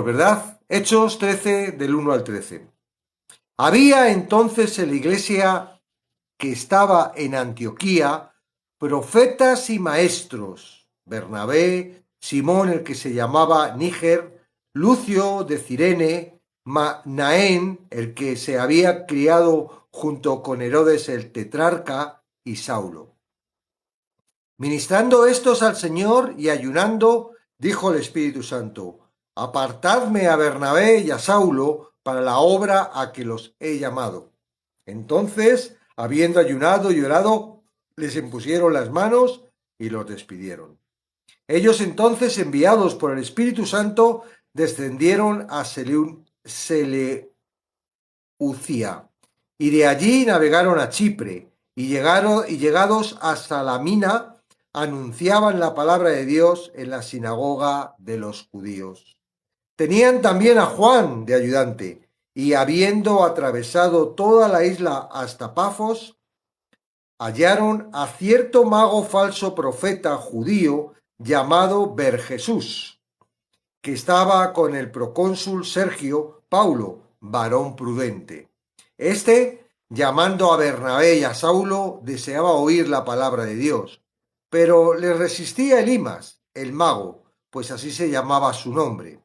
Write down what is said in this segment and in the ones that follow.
¿Verdad? Hechos 13, del 1 al 13. Había entonces en la iglesia que estaba en Antioquía profetas y maestros: Bernabé, Simón el que se llamaba Níger, Lucio de Cirene, Naén el que se había criado junto con Herodes el tetrarca, y Saulo. Ministrando estos al Señor y ayunando, dijo el Espíritu Santo: apartadme a Bernabé y a Saulo para la obra a que los he llamado. Entonces, habiendo ayunado y orado, les impusieron las manos y los despidieron. Ellos entonces, enviados por el Espíritu Santo, descendieron a Seleucia, y de allí navegaron a Chipre, y llegados a Salamina, anunciaban la palabra de Dios en la sinagoga de los judíos. Tenían también a Juan de ayudante, y habiendo atravesado toda la isla hasta Pafos, hallaron a cierto mago falso profeta judío llamado Jesús, que estaba con el procónsul Sergio Paulo, varón prudente. Este, llamando a Bernabé y a Saulo, deseaba oír la palabra de Dios, pero le resistía Elimas, el mago, pues así se llamaba su nombre,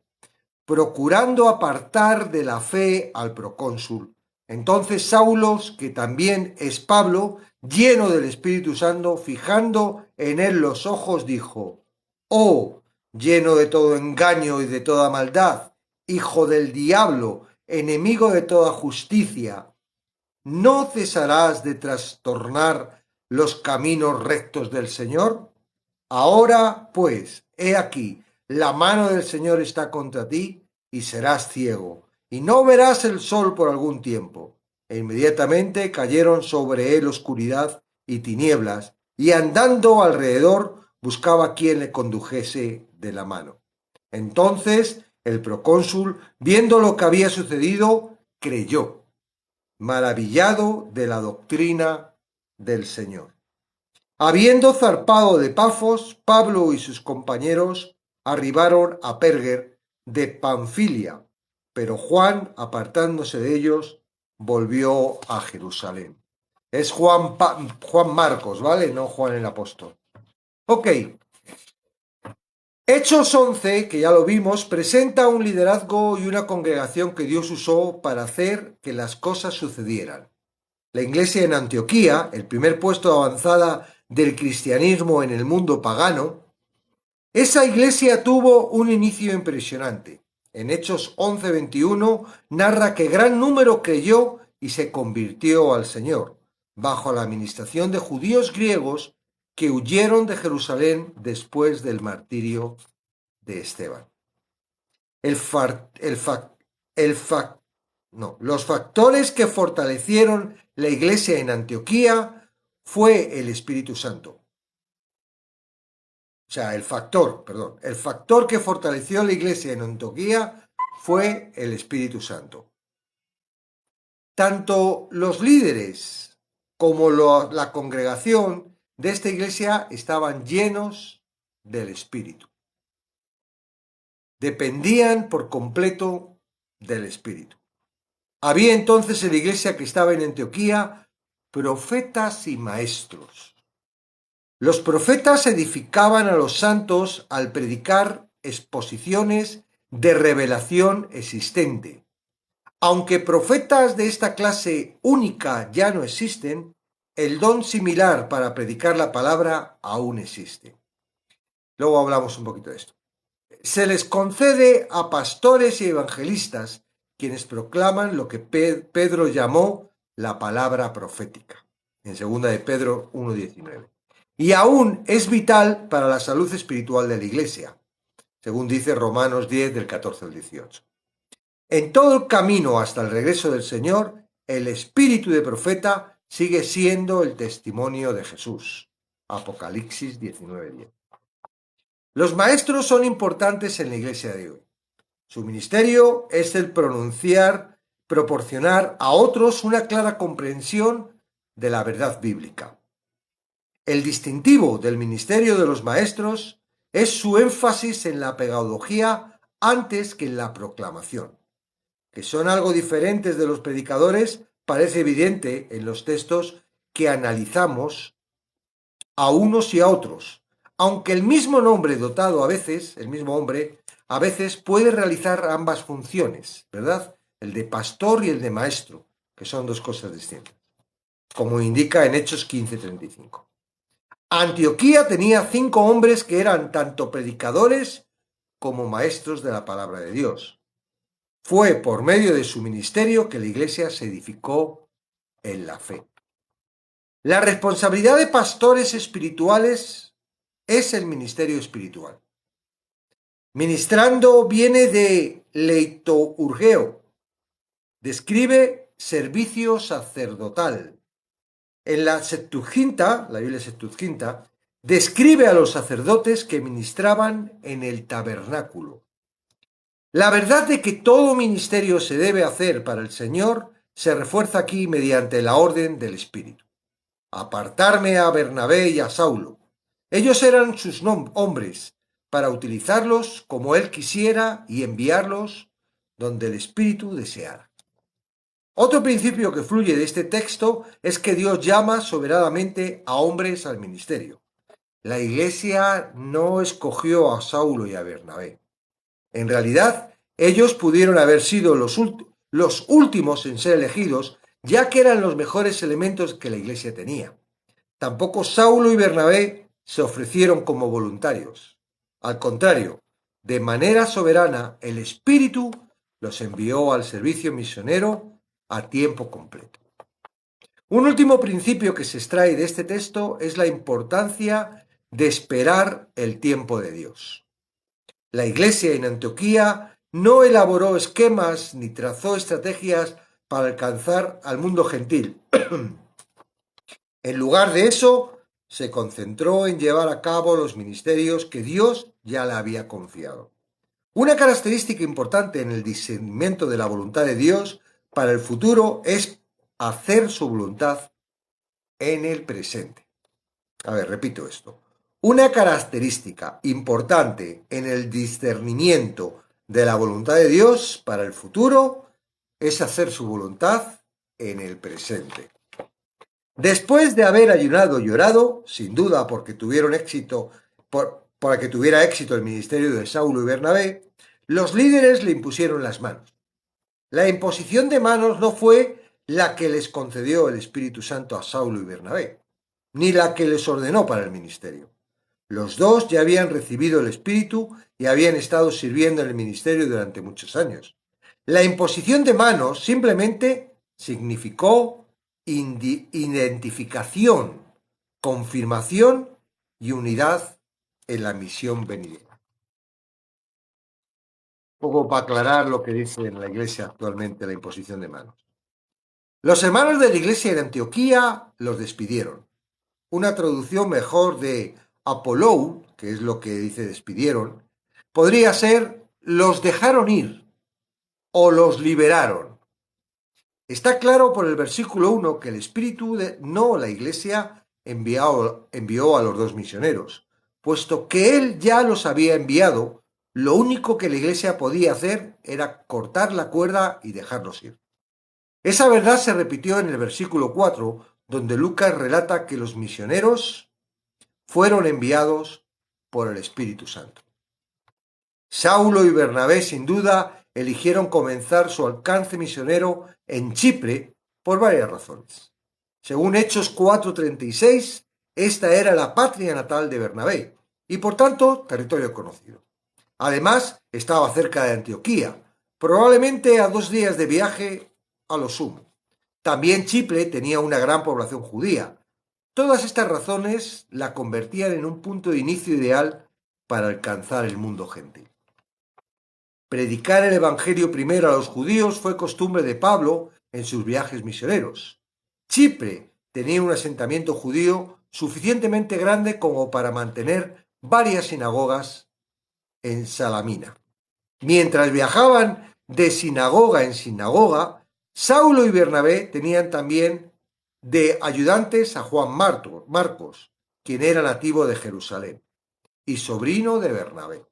procurando apartar de la fe al procónsul. Entonces Saulo, que también es Pablo, lleno del Espíritu Santo, fijando en él los ojos, dijo: oh, lleno de todo engaño y de toda maldad, hijo del diablo, enemigo de toda justicia, ¿no cesarás de trastornar los caminos rectos del Señor? Ahora, pues, he aquí, la mano del Señor está contra ti, y serás ciego, y no verás el sol por algún tiempo. E inmediatamente cayeron sobre él oscuridad y tinieblas, y andando alrededor buscaba quien le condujese de la mano. Entonces el procónsul, viendo lo que había sucedido, creyó, maravillado de la doctrina del Señor. Habiendo zarpado de Pafos, Pablo y sus compañeros arribaron a Pérger de Panfilia, pero Juan, apartándose de ellos, volvió a Jerusalén. Es Juan Marcos, ¿vale? No Juan el apóstol. Ok. Hechos 11, que ya lo vimos, presenta un liderazgo y una congregación que Dios usó para hacer que las cosas sucedieran. La iglesia en Antioquía, el primer puesto de avanzada del cristianismo en el mundo pagano, esa iglesia tuvo un inicio impresionante. En Hechos 11:21 narra que gran número creyó y se convirtió al Señor, bajo la administración de judíos griegos que huyeron de Jerusalén después del martirio de Esteban. Los factores que fortalecieron la iglesia en Antioquía fue el Espíritu Santo. O sea, el factor que fortaleció la iglesia en Antioquía fue el Espíritu Santo. Tanto los líderes como la congregación de esta iglesia estaban llenos del Espíritu. Dependían por completo del Espíritu. Había entonces en la iglesia que estaba en Antioquía profetas y maestros. Los profetas edificaban a los santos al predicar exposiciones de revelación existente. Aunque profetas de esta clase única ya no existen, el don similar para predicar la palabra aún existe. Luego hablamos un poquito de esto. Se les concede a pastores y evangelistas, quienes proclaman lo que Pedro llamó la palabra profética, en 2 de Pedro 1:19. Y aún es vital para la salud espiritual de la iglesia, según dice Romanos 10, del 14 al 18. En todo el camino hasta el regreso del Señor, el espíritu de profeta sigue siendo el testimonio de Jesús. Apocalipsis 19:10. Los maestros son importantes en la iglesia de hoy. Su ministerio es el proporcionar a otros una clara comprensión de la verdad bíblica. El distintivo del ministerio de los maestros es su énfasis en la pedagogía antes que en la proclamación. Que son algo diferentes de los predicadores, parece evidente en los textos que analizamos a unos y a otros, aunque el mismo nombre dotado a veces, el mismo hombre, a veces puede realizar ambas funciones, ¿verdad? El de pastor y el de maestro, que son dos cosas distintas, como indica en Hechos 15:35. Antioquía tenía 5 hombres que eran tanto predicadores como maestros de la palabra de Dios. Fue por medio de su ministerio que la iglesia se edificó en la fe. La responsabilidad de pastores espirituales es el ministerio espiritual. Ministrando viene de leitourgeo, describe servicio sacerdotal. En la Septuaginta, la Biblia Septuaginta, describe a los sacerdotes que ministraban en el tabernáculo. La verdad de que todo ministerio se debe hacer para el Señor se refuerza aquí mediante la orden del Espíritu. Apartarme a Bernabé y a Saulo. Ellos eran sus hombres, para utilizarlos como él quisiera y enviarlos donde el Espíritu deseara. Otro principio que fluye de este texto es que Dios llama soberanamente a hombres al ministerio. La iglesia no escogió a Saulo y a Bernabé. En realidad, ellos pudieron haber sido los últimos en ser elegidos, ya que eran los mejores elementos que la iglesia tenía. Tampoco Saulo y Bernabé se ofrecieron como voluntarios. Al contrario, de manera soberana, el Espíritu los envió al servicio misionero a tiempo completo. Un último principio que se extrae de este texto es la importancia de esperar el tiempo de Dios. La iglesia en Antioquía no elaboró esquemas ni trazó estrategias para alcanzar al mundo gentil. En lugar de eso, se concentró en llevar a cabo los ministerios que Dios ya le había confiado. Una característica importante en el discernimiento de la voluntad de Dios para el futuro es hacer su voluntad en el presente. A ver, repito esto. Una característica importante en el discernimiento de la voluntad de Dios para el futuro es hacer su voluntad en el presente. Después de haber ayunado y orado, sin duda porque tuvieron éxito, para que tuviera éxito el ministerio de Saulo y Bernabé, los líderes le impusieron las manos. La imposición de manos no fue la que les concedió el Espíritu Santo a Saulo y Bernabé, ni la que les ordenó para el ministerio. Los dos ya habían recibido el Espíritu y habían estado sirviendo en el ministerio durante muchos años. La imposición de manos simplemente significó identificación, confirmación y unidad en la misión venidera. Un poco para aclarar lo que dice en la iglesia actualmente la imposición de manos. Los hermanos de la iglesia de Antioquía los despidieron. Una traducción mejor de apolou, que es lo que dice despidieron, podría ser los dejaron ir o los liberaron. Está claro por el versículo 1 que el Espíritu no la iglesia envió a los dos misioneros, puesto que él ya los había enviado. Lo único que la iglesia podía hacer era cortar la cuerda y dejarlos ir. Esa verdad se repitió en el versículo 4, donde Lucas relata que los misioneros fueron enviados por el Espíritu Santo. Saulo y Bernabé, sin duda, eligieron comenzar su alcance misionero en Chipre por varias razones. Según Hechos 4:36, esta era la patria natal de Bernabé y, por tanto, territorio conocido. Además, estaba cerca de Antioquía, probablemente a 2 días de viaje a lo sumo. También Chipre tenía una gran población judía. Todas estas razones la convertían en un punto de inicio ideal para alcanzar el mundo gentil. Predicar el Evangelio primero a los judíos fue costumbre de Pablo en sus viajes misioneros. Chipre tenía un asentamiento judío suficientemente grande como para mantener varias sinagogas en Salamina. Mientras viajaban de sinagoga en sinagoga, Saulo y Bernabé tenían también de ayudantes a Juan Marcos, quien era nativo de Jerusalén y sobrino de Bernabé.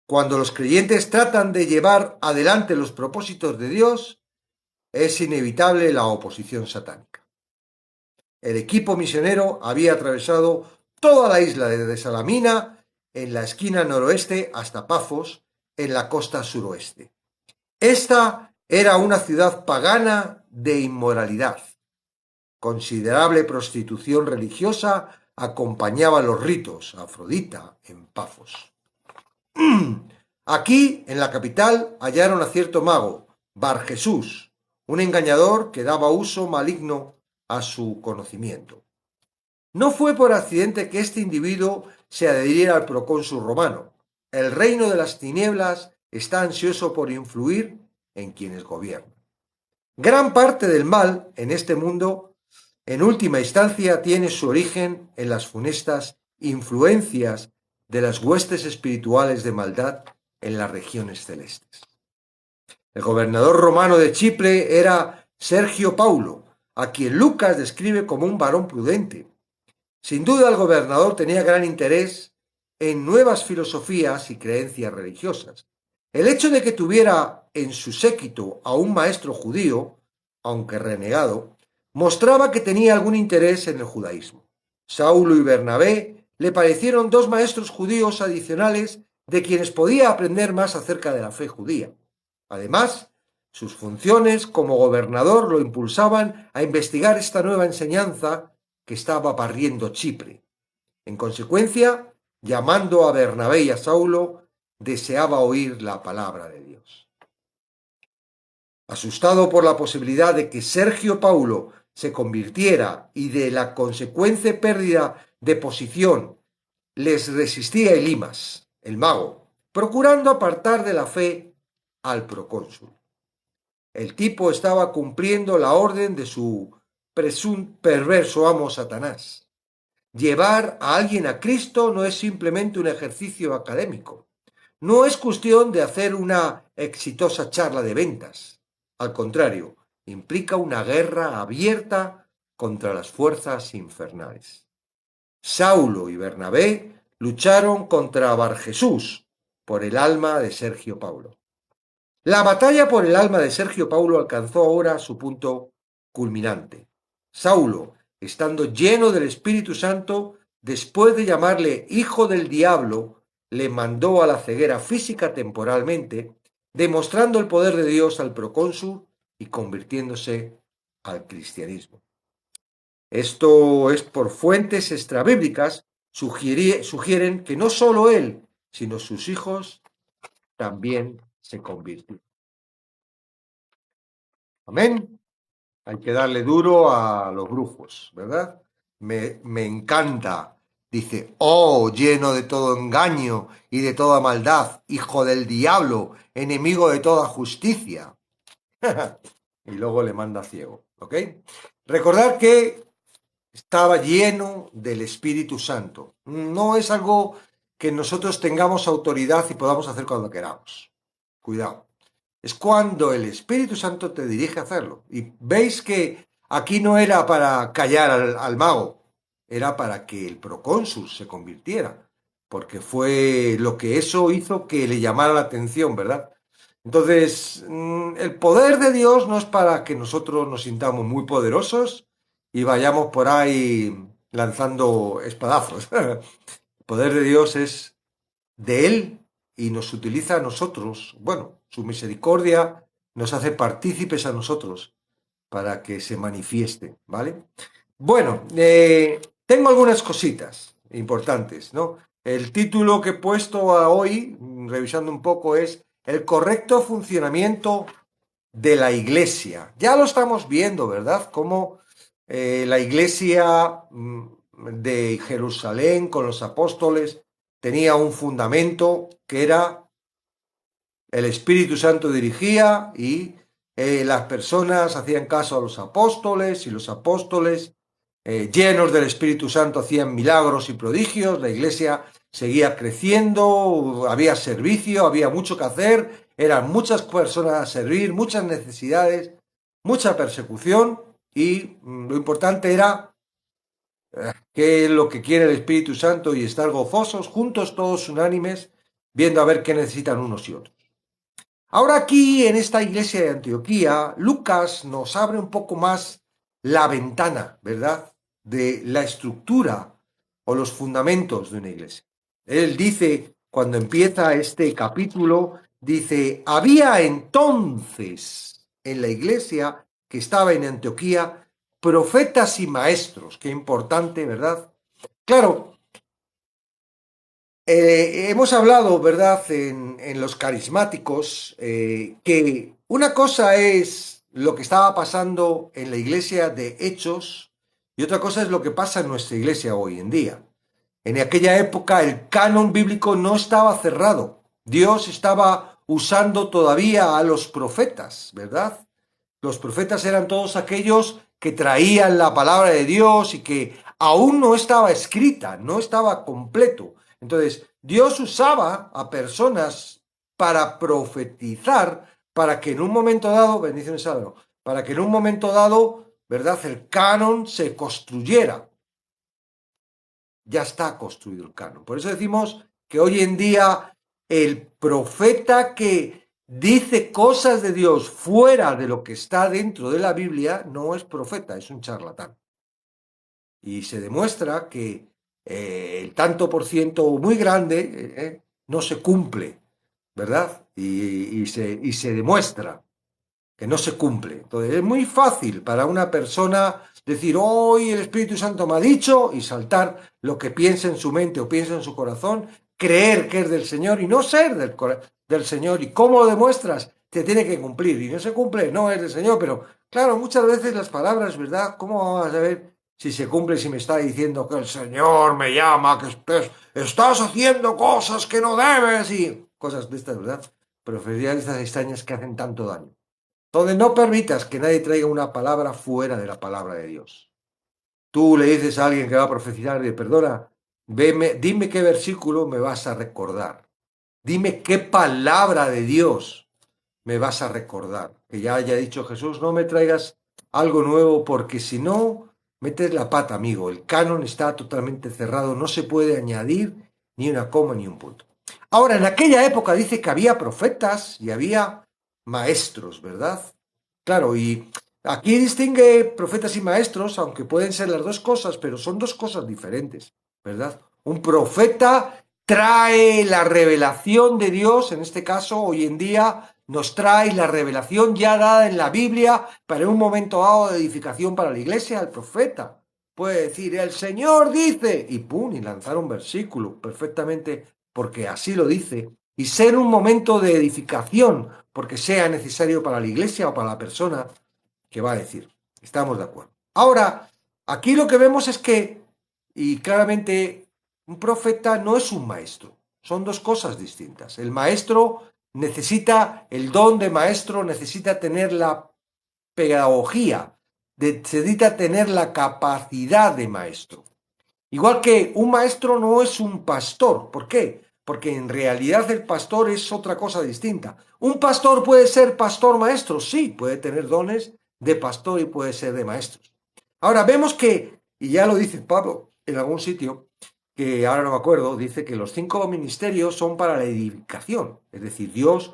Cuando los creyentes tratan de llevar adelante los propósitos de Dios, es inevitable la oposición satánica. El equipo misionero había atravesado toda la isla desde Salamina, en la esquina noroeste, hasta Pafos, en la costa suroeste. Esta era una ciudad pagana de inmoralidad. Considerable prostitución religiosa acompañaba los ritos, Afrodita, en Pafos. Aquí, en la capital, hallaron a cierto mago, Bar Jesús, un engañador que daba uso maligno a su conocimiento. No fue por accidente que este individuo se adhiriera al procónsul romano. El reino de las tinieblas está ansioso por influir en quienes gobiernan. Gran parte del mal en este mundo, en última instancia, tiene su origen en las funestas influencias de las huestes espirituales de maldad en las regiones celestes. El gobernador romano de Chipre era Sergio Paulo, a quien Lucas describe como un varón prudente. Sin duda, el gobernador tenía gran interés en nuevas filosofías y creencias religiosas. El hecho de que tuviera en su séquito a un maestro judío, aunque renegado, mostraba que tenía algún interés en el judaísmo. Saulo y Bernabé le parecieron dos maestros judíos adicionales de quienes podía aprender más acerca de la fe judía. Además, sus funciones como gobernador lo impulsaban a investigar esta nueva enseñanza que estaba barriendo Chipre. En consecuencia, llamando a Bernabé y a Saulo, deseaba oír la palabra de Dios. Asustado por la posibilidad de que Sergio Paulo se convirtiera y de la consecuente pérdida de posición, les resistía Elimas, el mago, procurando apartar de la fe al procónsul. El tipo estaba cumpliendo la orden de su perverso amo Satanás. Llevar a alguien a Cristo no es simplemente un ejercicio académico. No es cuestión de hacer una exitosa charla de ventas. Al contrario, implica una guerra abierta contra las fuerzas infernales. Saulo y Bernabé lucharon contra Barjesús por el alma de Sergio Paulo. La batalla por el alma de Sergio Paulo alcanzó ahora su punto culminante. Saulo, estando lleno del Espíritu Santo, después de llamarle hijo del diablo, le mandó a la ceguera física temporalmente, demostrando el poder de Dios al procónsul y convirtiéndose al cristianismo. Esto es por fuentes extrabíblicas, sugieren que no solo él, sino sus hijos también se convirtieron. Amén. Hay que darle duro a los brujos, ¿verdad? Me encanta. Dice, oh, lleno de todo engaño y de toda maldad, hijo del diablo, enemigo de toda justicia. Y luego le manda ciego, ¿ok? Recordar que estaba lleno del Espíritu Santo. No es algo que nosotros tengamos autoridad y podamos hacer cuando queramos. Cuidado. Es cuando el Espíritu Santo te dirige a hacerlo. Y veis que aquí no era para callar al mago, era para que el procónsul se convirtiera, porque fue lo que eso hizo que le llamara la atención, ¿verdad? Entonces, el poder de Dios no es para que nosotros nos sintamos muy poderosos y vayamos por ahí lanzando espadazos. El poder de Dios es de Él y nos utiliza a nosotros. Bueno, su misericordia nos hace partícipes a nosotros para que se manifieste, ¿vale? Bueno, tengo algunas cositas importantes, ¿no? El título que he puesto a hoy, revisando un poco, es El correcto funcionamiento de la Iglesia. Ya lo estamos viendo, ¿verdad? Cómo la Iglesia de Jerusalén con los apóstoles tenía un fundamento que era el Espíritu Santo dirigía y las personas hacían caso a los apóstoles y los apóstoles llenos del Espíritu Santo hacían milagros y prodigios, la iglesia seguía creciendo, había servicio, había mucho que hacer, eran muchas personas a servir, muchas necesidades, mucha persecución y lo importante era qué es lo que quiere el Espíritu Santo y estar gozosos, juntos, todos unánimes, viendo a ver qué necesitan unos y otros. Ahora aquí, en esta iglesia de Antioquía, Lucas nos abre un poco más la ventana, ¿verdad?, de la estructura o los fundamentos de una iglesia. Él dice, cuando empieza este capítulo, dice, había entonces en la iglesia que estaba en Antioquía profetas y maestros. Qué importante, ¿verdad? Claro, hemos hablado, ¿verdad?, en los carismáticos, que una cosa es lo que estaba pasando en la iglesia de Hechos y otra cosa es lo que pasa en nuestra iglesia hoy en día. En aquella época el canon bíblico no estaba cerrado. Dios estaba usando todavía a los profetas, ¿verdad? Los profetas eran todos aquellos que traían la palabra de Dios y que aún no estaba escrita, no estaba completo. Entonces, Dios usaba a personas para profetizar, para que en un momento dado, bendiciones Álvaro, para que en un momento dado, ¿verdad?, el canon se construyera. Ya está construido el canon. Por eso decimos que hoy en día el profeta que dice cosas de Dios fuera de lo que está dentro de la Biblia no es profeta, es un charlatán. Y se demuestra que el tanto por ciento muy grande no se cumple, ¿verdad? Y se demuestra que no se cumple. Entonces es muy fácil para una persona decir, hoy el Espíritu Santo me ha dicho, y saltar lo que piensa en su mente o piensa en su corazón, creer que es del Señor y no ser del Señor. ¿Y cómo lo demuestras? Te tiene que cumplir. Y no se cumple, no es del Señor. Pero claro, muchas veces las palabras, ¿verdad? ¿Cómo vamos a saber si se cumple si me está diciendo que el Señor me llama, que estás haciendo cosas que no debes y cosas de estas, ¿verdad? Profecías de estas extrañas que hacen tanto daño. Donde no permitas que nadie traiga una palabra fuera de la palabra de Dios. Tú le dices a alguien que va a profetizar, perdona, dime qué versículo me vas a recordar. Dime qué palabra de Dios me vas a recordar. Que ya haya dicho Jesús, no me traigas algo nuevo porque si no, metes la pata, amigo. El canon está totalmente cerrado, no se puede añadir ni una coma ni un punto. Ahora, en aquella época dice que había profetas y había maestros, ¿verdad? Claro, y aquí distingue profetas y maestros, aunque pueden ser las dos cosas, pero son dos cosas diferentes, ¿verdad? Un profeta trae la revelación de Dios, en este caso, hoy en día, nos trae la revelación ya dada en la Biblia para un momento dado de edificación para la iglesia. El profeta puede decir, el Señor dice, y pum, y lanzar un versículo perfectamente porque así lo dice, y ser un momento de edificación porque sea necesario para la iglesia o para la persona que va a decir. Estamos de acuerdo. Ahora, aquí lo que vemos es que, y claramente, un profeta no es un maestro. Son dos cosas distintas. El maestro necesita, el don de maestro necesita tener la pedagogía, necesita tener la capacidad de maestro. Igual que un maestro no es un pastor. ¿Por qué? Porque en realidad el pastor es otra cosa distinta. Un pastor puede ser pastor maestro, sí, puede tener dones de pastor y puede ser de maestros. Ahora vemos que, y ya lo dice Pablo en algún sitio, que ahora no me acuerdo, dice que los 5 ministerios son para la edificación. Es decir, Dios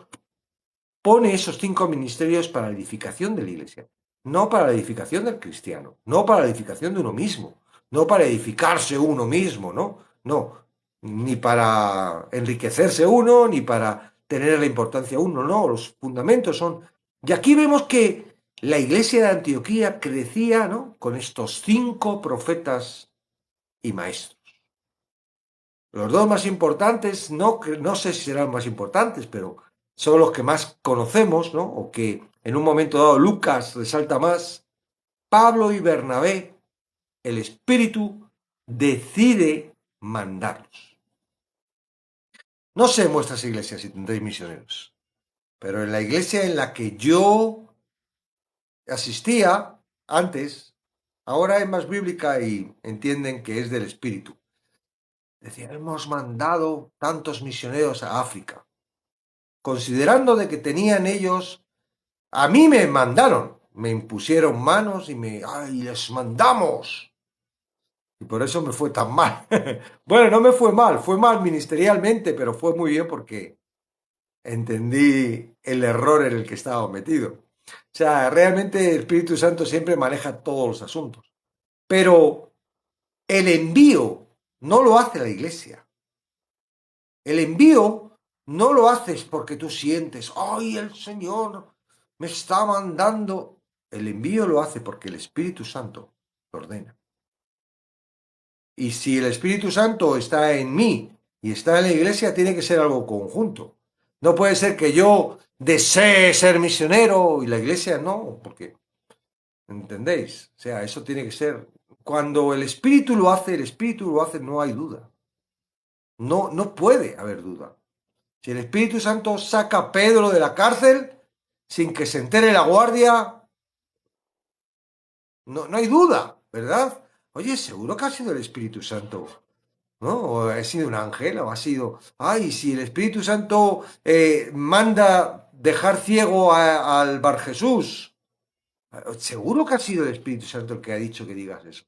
pone esos 5 ministerios para la edificación de la iglesia, no para la edificación del cristiano, no para la edificación de uno mismo, no para edificarse uno mismo, ¿no? No, ni para enriquecerse uno, ni para tener la importancia uno, no, los fundamentos son... Y aquí vemos que la iglesia de Antioquía crecía, ¿no?, con estos 5 profetas y maestros. Los dos más importantes, no sé si serán más importantes, pero son los que más conocemos, ¿no? O que en un momento dado Lucas resalta más. Pablo y Bernabé, el Espíritu decide mandarlos. No sé en vuestras iglesias si tendréis misioneros, pero en la iglesia en la que yo asistía antes, ahora es más bíblica y entienden que es del Espíritu. Decía, hemos mandado tantos misioneros a África, considerando de que tenían ellos, a mí me mandaron, me impusieron manos y les mandamos. Y por eso me fue tan mal. Bueno, no me fue mal ministerialmente, pero fue muy bien porque entendí el error en el que estaba metido. O sea, realmente el Espíritu Santo siempre maneja todos los asuntos. Pero el envío no lo hace la iglesia. El envío no lo haces porque tú sientes, ay, el Señor me está mandando. El envío lo hace porque el Espíritu Santo lo ordena. Y si el Espíritu Santo está en mí y está en la iglesia, tiene que ser algo conjunto. No puede ser que yo desee ser misionero y la iglesia no, porque, ¿entendéis? O sea, eso tiene que ser. Cuando el Espíritu lo hace, no hay duda. No, no puede haber duda. Si el Espíritu Santo saca a Pedro de la cárcel sin que se entere la guardia, no, no hay duda, ¿verdad? Oye, seguro que ha sido el Espíritu Santo, ¿no? O ha sido un ángel, o ha sido, ay, si el Espíritu Santo manda dejar ciego al Bar Jesús, seguro que ha sido el Espíritu Santo el que ha dicho que digas eso.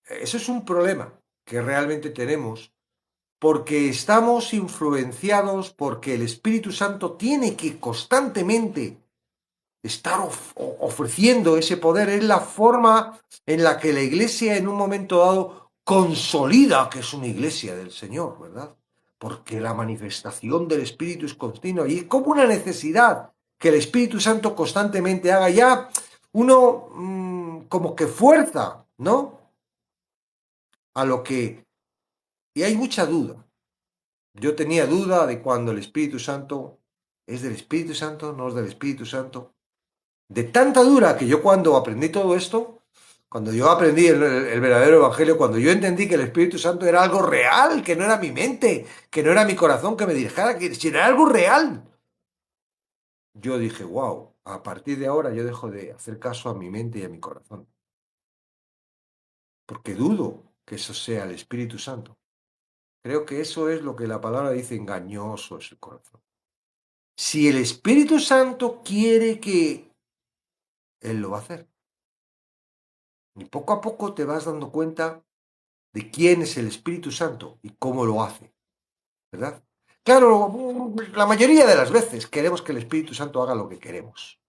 Eso es un problema que realmente tenemos porque estamos influenciados porque el Espíritu Santo tiene que constantemente estar ofreciendo ese poder. Es la forma en la que la iglesia en un momento dado consolida que es una iglesia del Señor, ¿verdad? Porque la manifestación del Espíritu es continua y es como una necesidad que el Espíritu Santo constantemente haga ya uno como que fuerza, ¿no? A lo que... Y hay mucha duda. Yo tenía duda de cuando el Espíritu Santo es del Espíritu Santo, no es del Espíritu Santo. De tanta dura que yo cuando aprendí todo esto, cuando yo aprendí el verdadero evangelio, cuando yo entendí que el Espíritu Santo era algo real, que no era mi mente, que no era mi corazón que me dijera, que si era algo real, yo dije, wow, a partir de ahora yo dejo de hacer caso a mi mente y a mi corazón, porque dudo que eso sea el Espíritu Santo. Creo que eso es lo que la palabra dice, engañoso es el corazón. Si el Espíritu Santo quiere que Él lo va a hacer. Y poco a poco te vas dando cuenta de quién es el Espíritu Santo y cómo lo hace, ¿verdad? Claro, la mayoría de las veces queremos que el Espíritu Santo haga lo que queremos.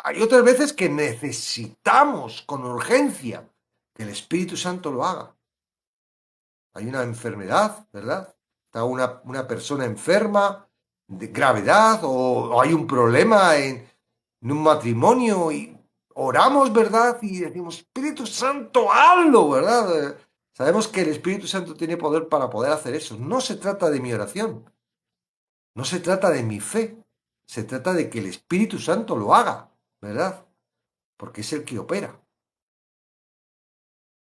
Hay otras veces que necesitamos con urgencia que el Espíritu Santo lo haga. Hay una enfermedad, ¿verdad? Está una persona enferma de gravedad o hay un problema en un matrimonio y oramos, ¿verdad? Y decimos, Espíritu Santo, hazlo, ¿verdad? Sabemos que el Espíritu Santo tiene poder para poder hacer eso. No se trata de mi oración, no se trata de mi fe, se trata de que el Espíritu Santo lo haga, ¿verdad? Porque es el que opera.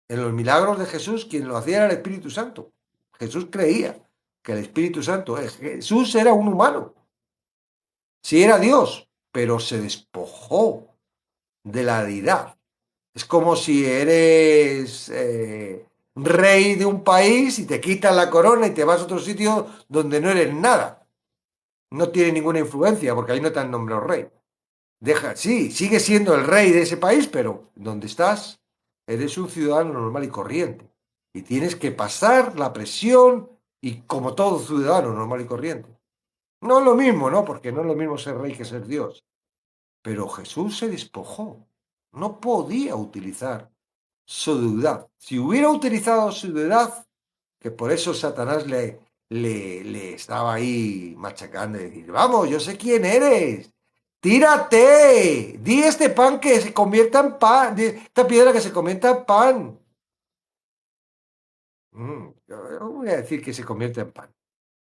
En los milagros de Jesús, quien lo hacía era el Espíritu Santo. Jesús creía que el Espíritu Santo, Jesús era un humano, sí era Dios, pero se despojó de la deidad. Es como si eres rey de un país y te quitas la corona y te vas a otro sitio donde no eres nada. No tiene ninguna influencia porque ahí no te han nombrado rey. Deja, sí, sigue siendo el rey de ese país, pero donde estás eres un ciudadano normal y corriente. Y tienes que pasar la presión y como todo ciudadano normal y corriente. No es lo mismo, ¿no? Porque no es lo mismo ser rey que ser Dios. Pero Jesús se despojó. No podía utilizar su deidad. Si hubiera utilizado su deidad, que por eso Satanás le estaba ahí machacando y decir, vamos, yo sé quién eres. Tírate, di este pan que se convierta en pan, di esta piedra que se convierta en pan. Yo voy a decir que se convierta en pan.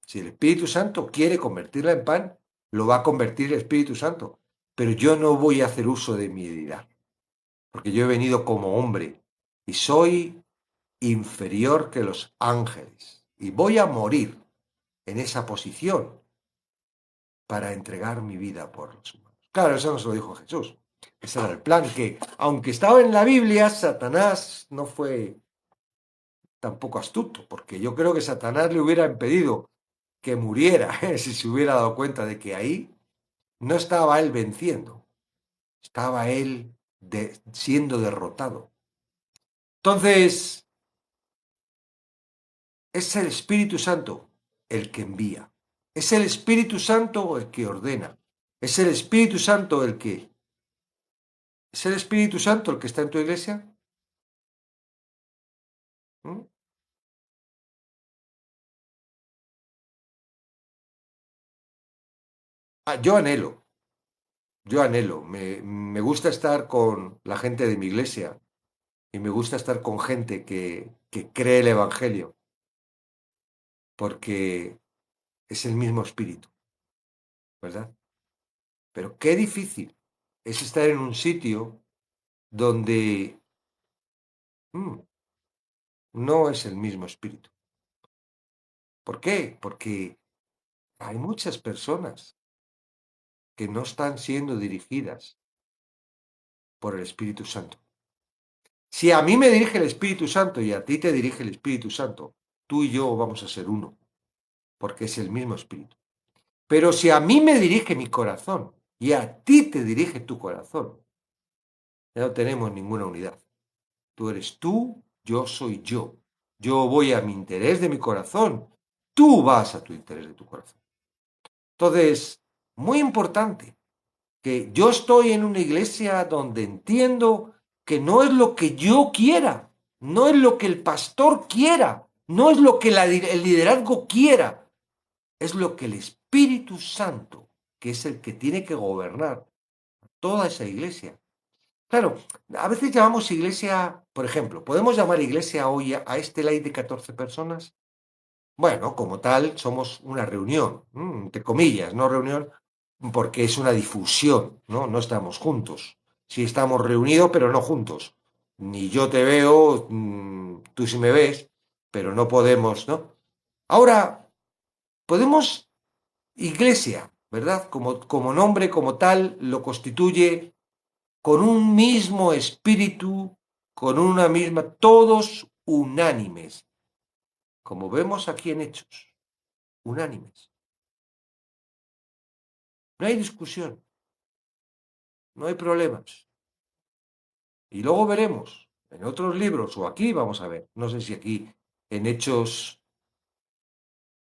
Si el Espíritu Santo quiere convertirla en pan, lo va a convertir el Espíritu Santo. Pero yo no voy a hacer uso de mi deidad, porque yo he venido como hombre y soy inferior que los ángeles. Y voy a morir en esa posición para entregar mi vida por los humanos. Claro, eso no se lo dijo Jesús. Ese era el plan, que aunque estaba en la Biblia, Satanás no fue tampoco astuto, porque yo creo que Satanás le hubiera impedido que muriera si se hubiera dado cuenta de que ahí no estaba él venciendo, estaba él siendo derrotado. Entonces, es el Espíritu Santo el que envía. Es el Espíritu Santo el que ordena. Es el Espíritu Santo el que... ¿Es el Espíritu Santo el que está en tu iglesia? ¿Mm? Yo anhelo. Me gusta estar con la gente de mi iglesia y me gusta estar con gente que cree el Evangelio, porque es el mismo Espíritu, ¿verdad? Pero qué difícil es estar en un sitio donde no es el mismo Espíritu. ¿Por qué? Porque hay muchas personas que no están siendo dirigidas por el Espíritu Santo. Si a mí me dirige el Espíritu Santo y a ti te dirige el Espíritu Santo, tú y yo vamos a ser uno, porque es el mismo Espíritu. Pero si a mí me dirige mi corazón y a ti te dirige tu corazón, ya no tenemos ninguna unidad. Tú eres tú, yo soy yo. Yo voy a mi interés de mi corazón, tú vas a tu interés de tu corazón. Entonces, muy importante que yo estoy en una iglesia donde entiendo que no es lo que yo quiera, no es lo que el pastor quiera, no es lo que el liderazgo quiera, es lo que el Espíritu Santo, que es el que tiene que gobernar toda esa iglesia. Claro, a veces llamamos iglesia, por ejemplo, ¿podemos llamar iglesia hoy a este ley de 14 personas? Bueno, como tal, somos una reunión, entre comillas, no reunión, porque es una difusión, ¿no? No estamos juntos. Sí estamos reunidos, pero no juntos. Ni yo te veo, tú sí me ves, pero no podemos, ¿no? Ahora, podemos, iglesia, ¿verdad? Como nombre, como tal, lo constituye con un mismo espíritu, con una misma, todos unánimes, como vemos aquí en Hechos, unánimes. No hay discusión, no hay problemas. Y luego veremos en otros libros, o aquí vamos a ver, no sé si aquí en Hechos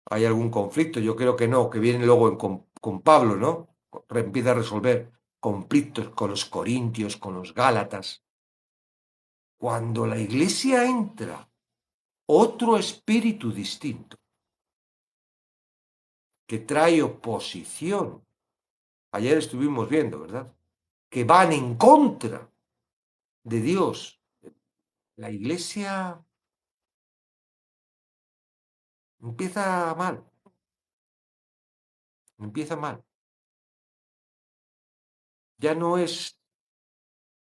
hay algún conflicto, yo creo que no, que viene luego con Pablo, ¿no? Empieza a resolver conflictos con los corintios, con los gálatas. Cuando la iglesia entra otro espíritu distinto que trae oposición, ayer estuvimos viendo, ¿verdad? Que van en contra de Dios. La iglesia empieza mal, empieza mal. Ya no es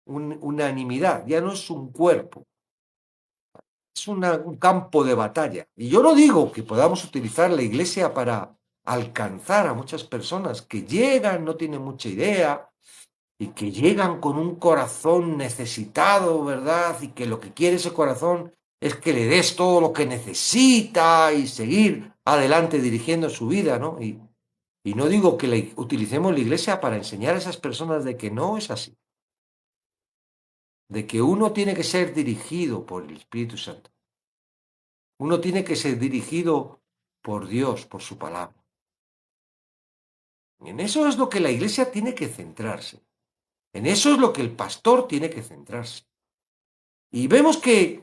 unanimidad, ya no es un cuerpo, es un campo de batalla. Y yo no digo que podamos utilizar la iglesia para alcanzar a muchas personas que llegan, no tienen mucha idea, y que llegan con un corazón necesitado, ¿verdad? Y que lo que quiere ese corazón es que le des todo lo que necesita y seguir adelante dirigiendo su vida, ¿no? Y no digo que utilicemos la iglesia para enseñar a esas personas de que no es así, de que uno tiene que ser dirigido por el Espíritu Santo. Uno tiene que ser dirigido por Dios, por su palabra. Y en eso es lo que la iglesia tiene que centrarse. En eso es lo que el pastor tiene que centrarse. Y vemos que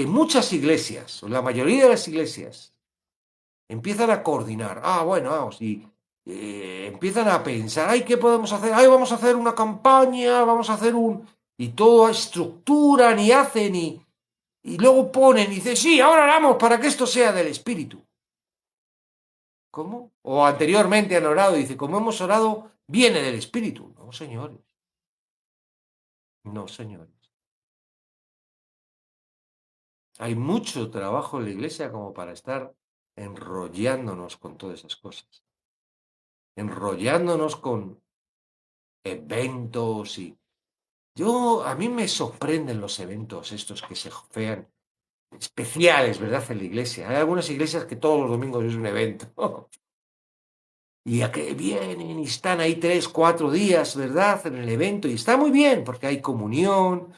muchas iglesias, o la mayoría de las iglesias, empiezan a coordinar. Bueno, vamos, y empiezan a pensar, ay, ¿qué podemos hacer? Ay, vamos a hacer una campaña, vamos a hacer un... Y todo estructuran y hacen y luego ponen y dicen, sí, ahora oramos para que esto sea del Espíritu. ¿Cómo? O anteriormente han orado y dice, como hemos orado, viene del Espíritu. No, señores. No, señores. Hay mucho trabajo en la iglesia como para estar enrollándonos con todas esas cosas. Enrollándonos con eventos y... a mí me sorprenden los eventos estos que se fean especiales, ¿verdad? En la iglesia. Hay algunas iglesias que todos los domingos es un evento. Y a que vienen y están ahí 3, 4 días, ¿verdad? En el evento. Y está muy bien, porque hay comunión,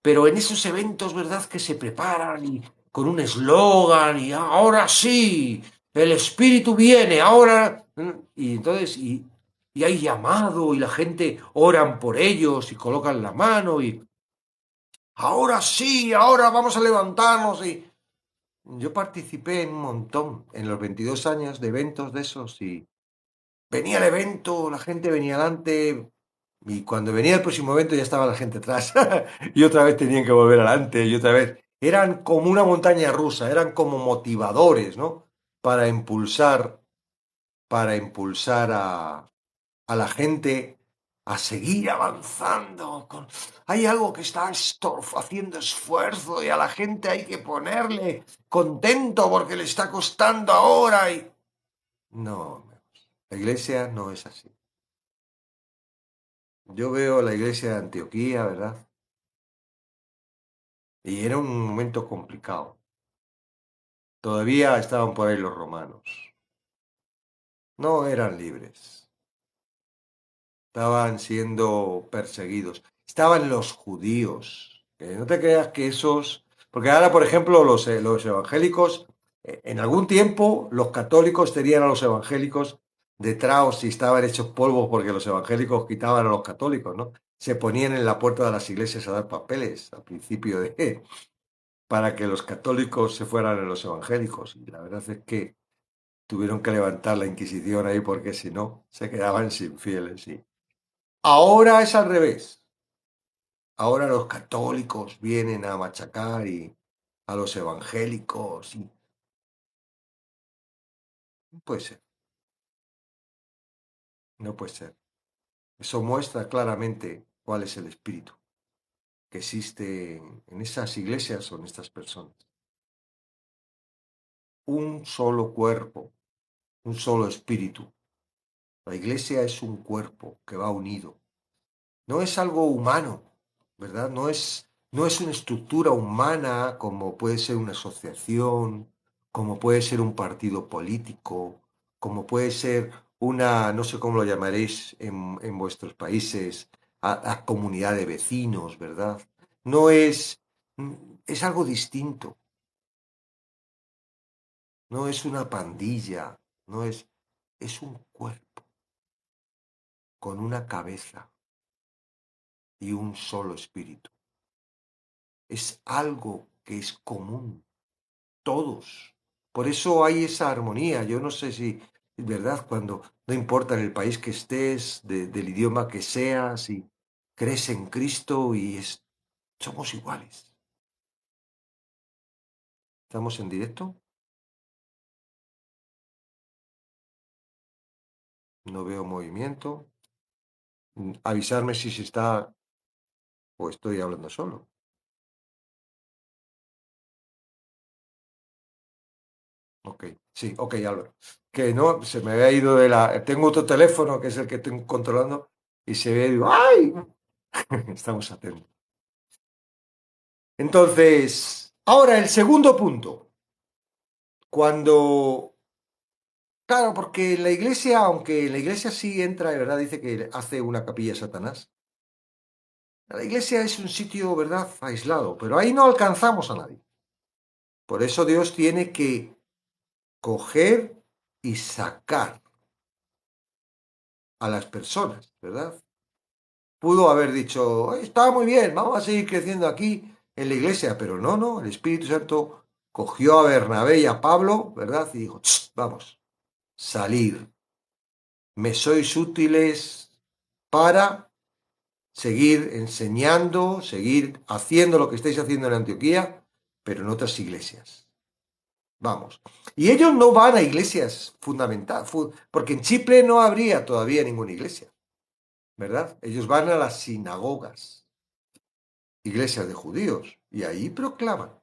pero en esos eventos, ¿verdad? Que se preparan y con un eslogan y ahora sí, el espíritu viene, ahora. Y entonces, y hay llamado y la gente oran por ellos y colocan la mano y ahora sí, ahora vamos a levantarnos y yo participé en un montón en los 22 años de eventos de esos y venía el evento, la gente venía adelante y cuando venía el próximo evento ya estaba la gente atrás y otra vez tenían que volver adelante y otra vez. Eran como una montaña rusa, eran como motivadores, ¿no? Para impulsar, para impulsar a la gente a seguir avanzando. Hay algo que está haciendo esfuerzo y a la gente hay que ponerle contento porque le está costando ahora. No, la iglesia no es así. Yo veo la iglesia de Antioquía, ¿verdad? Y era un momento complicado. Todavía estaban por ahí los romanos. No eran libres. Estaban siendo perseguidos. Estaban los judíos. No te creas que esos... Porque ahora, por ejemplo, los evangélicos, en algún tiempo los católicos tenían a los evangélicos detrás y estaban hechos polvo porque los evangélicos quitaban a los católicos, ¿no? Se ponían en la puerta de las iglesias a dar papeles al principio de... para que los católicos se fueran a los evangélicos. Y la verdad es que tuvieron que levantar la Inquisición ahí porque si no, se quedaban sin fieles, sí. Ahora es al revés. Ahora los católicos vienen a machacar y a los evangélicos. No puede ser, no puede ser. Eso muestra claramente cuál es el espíritu que existe en esas iglesias o en estas personas. Un solo cuerpo, un solo espíritu. La iglesia es un cuerpo que va unido. No es algo humano, ¿verdad? No es una estructura humana como puede ser una asociación, como puede ser un partido político, como puede ser una, no sé cómo lo llamaréis en vuestros países, a comunidad de vecinos, ¿verdad? No es, es algo distinto, no es una pandilla, es un cuerpo con una cabeza y un solo espíritu. Es algo que es común, todos. Por eso hay esa armonía. Yo no sé si es verdad cuando no importa en el país que estés, del idioma que seas, si crees en Cristo somos iguales. ¿Estamos en directo? No veo movimiento. Avisarme si se está o estoy hablando solo. Ok, sí, ok, Álvaro. Que no, se me había ido de la... Tengo otro teléfono que es el que estoy controlando y se ve y digo, ¡ay! Estamos atentos. Entonces, ahora el segundo punto. Cuando, claro, porque la iglesia, aunque la iglesia sí entra, de verdad, dice que hace una capilla a Satanás. La iglesia es un sitio, ¿verdad?, aislado, pero ahí no alcanzamos a nadie. Por eso Dios tiene que coger y sacar a las personas, ¿verdad? Pudo haber dicho, está muy bien, vamos a seguir creciendo aquí en la iglesia, pero no, el Espíritu Santo cogió a Bernabé y a Pablo, ¿verdad? Y dijo, vamos, salir. Me sois útiles para seguir enseñando, seguir haciendo lo que estáis haciendo en Antioquía, pero en otras iglesias. Vamos. Y ellos no van a iglesias fundamentales, porque en Chipre no habría todavía ninguna iglesia, ¿verdad? Ellos van a las sinagogas, iglesias de judíos, y ahí proclaman.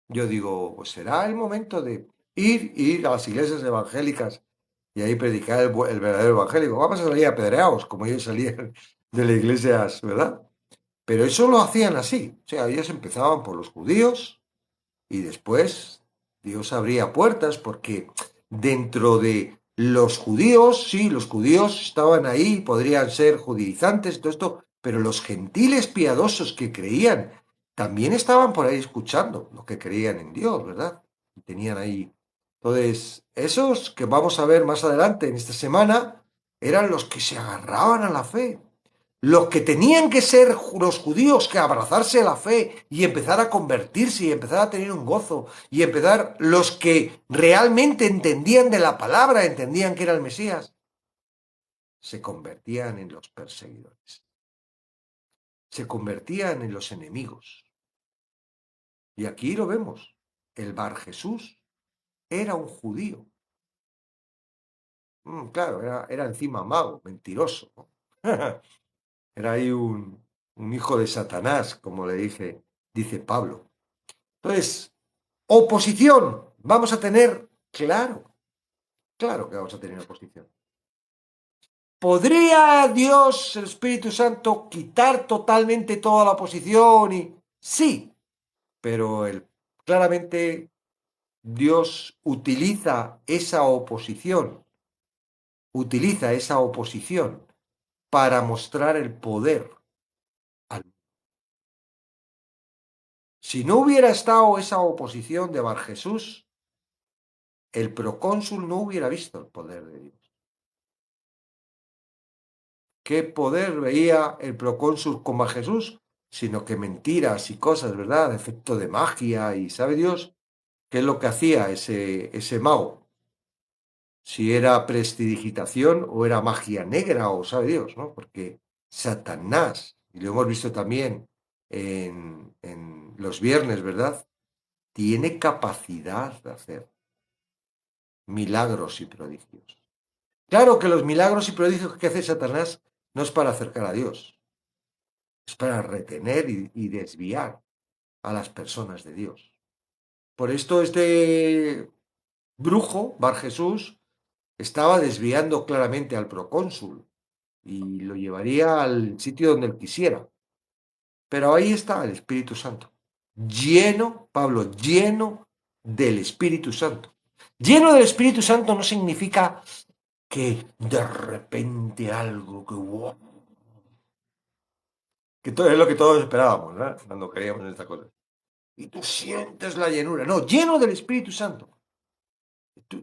Yo digo, pues será el momento de ir a las iglesias evangélicas y ahí predicar el verdadero evangélico. Vamos a salir apedreados, como ellos salían de las iglesias, ¿verdad? Pero eso lo hacían así. O sea, ellos empezaban por los judíos y después Dios abría puertas porque dentro de los judíos, sí, los judíos estaban ahí, podrían ser judaizantes, todo esto, pero los gentiles piadosos que creían también estaban por ahí escuchando, los que creían en Dios, ¿verdad? Y tenían ahí. Entonces, esos que vamos a ver más adelante en esta semana eran los que se agarraban a la fe. Los que tenían que ser los judíos, que abrazarse a la fe y empezar a convertirse y empezar a tener un gozo y empezar los que realmente entendían de la palabra, entendían que era el Mesías, se convertían en los perseguidores, se convertían en los enemigos. Y aquí lo vemos, el Bar Jesús era un judío. Claro, era encima mago, mentiroso, ¿no? Era ahí un hijo de Satanás, como le dice Pablo. Entonces, oposición, vamos a tener, claro que vamos a tener oposición. ¿Podría Dios, el Espíritu Santo, quitar totalmente toda la oposición? Sí, pero claramente Dios utiliza esa oposición para mostrar el poder. Si no hubiera estado esa oposición de Bar Jesús, el procónsul no hubiera visto el poder de Dios. ¿Qué poder veía el procónsul con Bar Jesús? Sino que mentiras y cosas, ¿verdad? Efecto de magia y ¿sabe Dios qué es lo que hacía ese mago? Si era prestidigitación o era magia negra o sabe Dios, ¿no? Porque Satanás, y lo hemos visto también en los viernes, ¿verdad? Tiene capacidad de hacer milagros y prodigios. Claro que los milagros y prodigios que hace Satanás no es para acercar a Dios, es para retener y desviar a las personas de Dios. Por esto este brujo, Bar Jesús, estaba desviando claramente al procónsul y lo llevaría al sitio donde él quisiera. Pero ahí está el Espíritu Santo, lleno, Pablo, lleno del Espíritu Santo. Lleno del Espíritu Santo no significa que de repente algo que todo es lo que todos esperábamos, ¿verdad? Cuando creíamos en esta cosa. Y tú sientes la llenura. No, lleno del Espíritu Santo.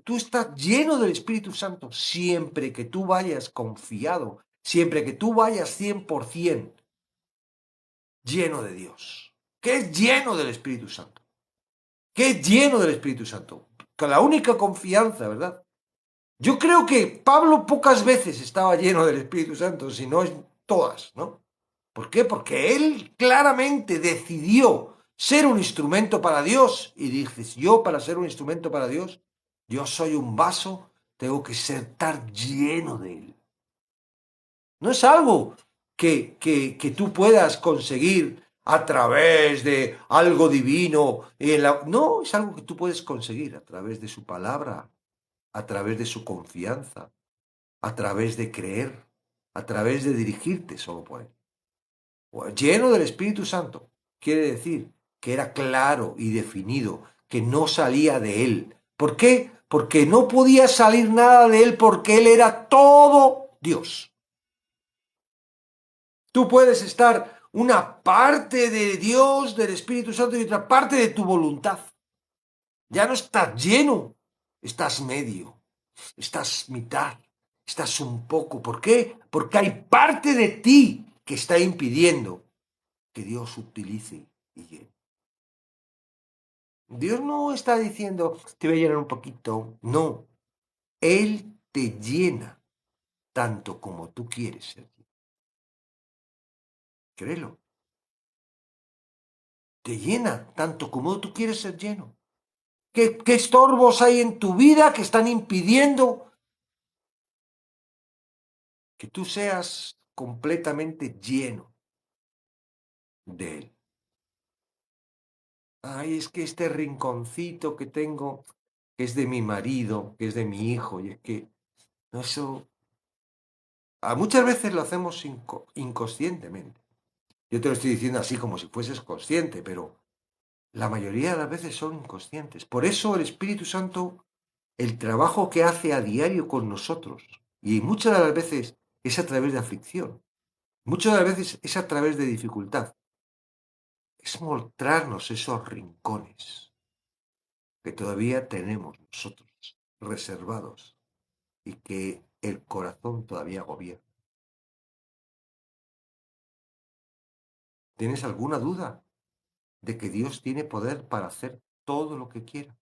Tú estás lleno del Espíritu Santo siempre que tú vayas confiado, siempre que tú vayas 100% lleno de Dios. ¿Qué es lleno del Espíritu Santo? ¿Qué es lleno del Espíritu Santo? Con la única confianza, ¿verdad? Yo creo que Pablo pocas veces estaba lleno del Espíritu Santo, si no es todas, ¿no? ¿Por qué? Porque él claramente decidió ser un instrumento para Dios y dices, yo para ser un instrumento para Dios, yo soy un vaso, tengo que estar lleno de él. No es algo que tú puedas conseguir a través de algo divino. No, es algo que tú puedes conseguir a través de su palabra, a través de su confianza, a través de creer, a través de dirigirte solo por él. Lleno del Espíritu Santo quiere decir que era claro y definido, que no salía de él. ¿Por qué? Porque no podía salir nada de él porque él era todo Dios. Tú puedes estar una parte de Dios, del Espíritu Santo y otra parte de tu voluntad. Ya no estás lleno, estás medio, estás mitad, estás un poco. ¿Por qué? Porque hay parte de ti que está impidiendo que Dios utilice y llene. Dios no está diciendo, te voy a llenar un poquito. No, Él te llena tanto como tú quieres ser. Créelo. Te llena tanto como tú quieres ser lleno. ¿Qué estorbos hay en tu vida que están impidiendo que tú seas completamente lleno de Él? Ay, es que este rinconcito que tengo, que es de mi marido, que es de mi hijo, y es que eso muchas veces lo hacemos inconscientemente. Yo te lo estoy diciendo así como si fueses consciente, pero la mayoría de las veces son inconscientes. Por eso el Espíritu Santo, el trabajo que hace a diario con nosotros, y muchas de las veces es a través de aflicción, Muchas de las veces es a través de dificultad. Es mostrarnos esos rincones que todavía tenemos nosotros reservados y que el corazón todavía gobierna. ¿Tienes alguna duda de que Dios tiene poder para hacer todo lo que quiera?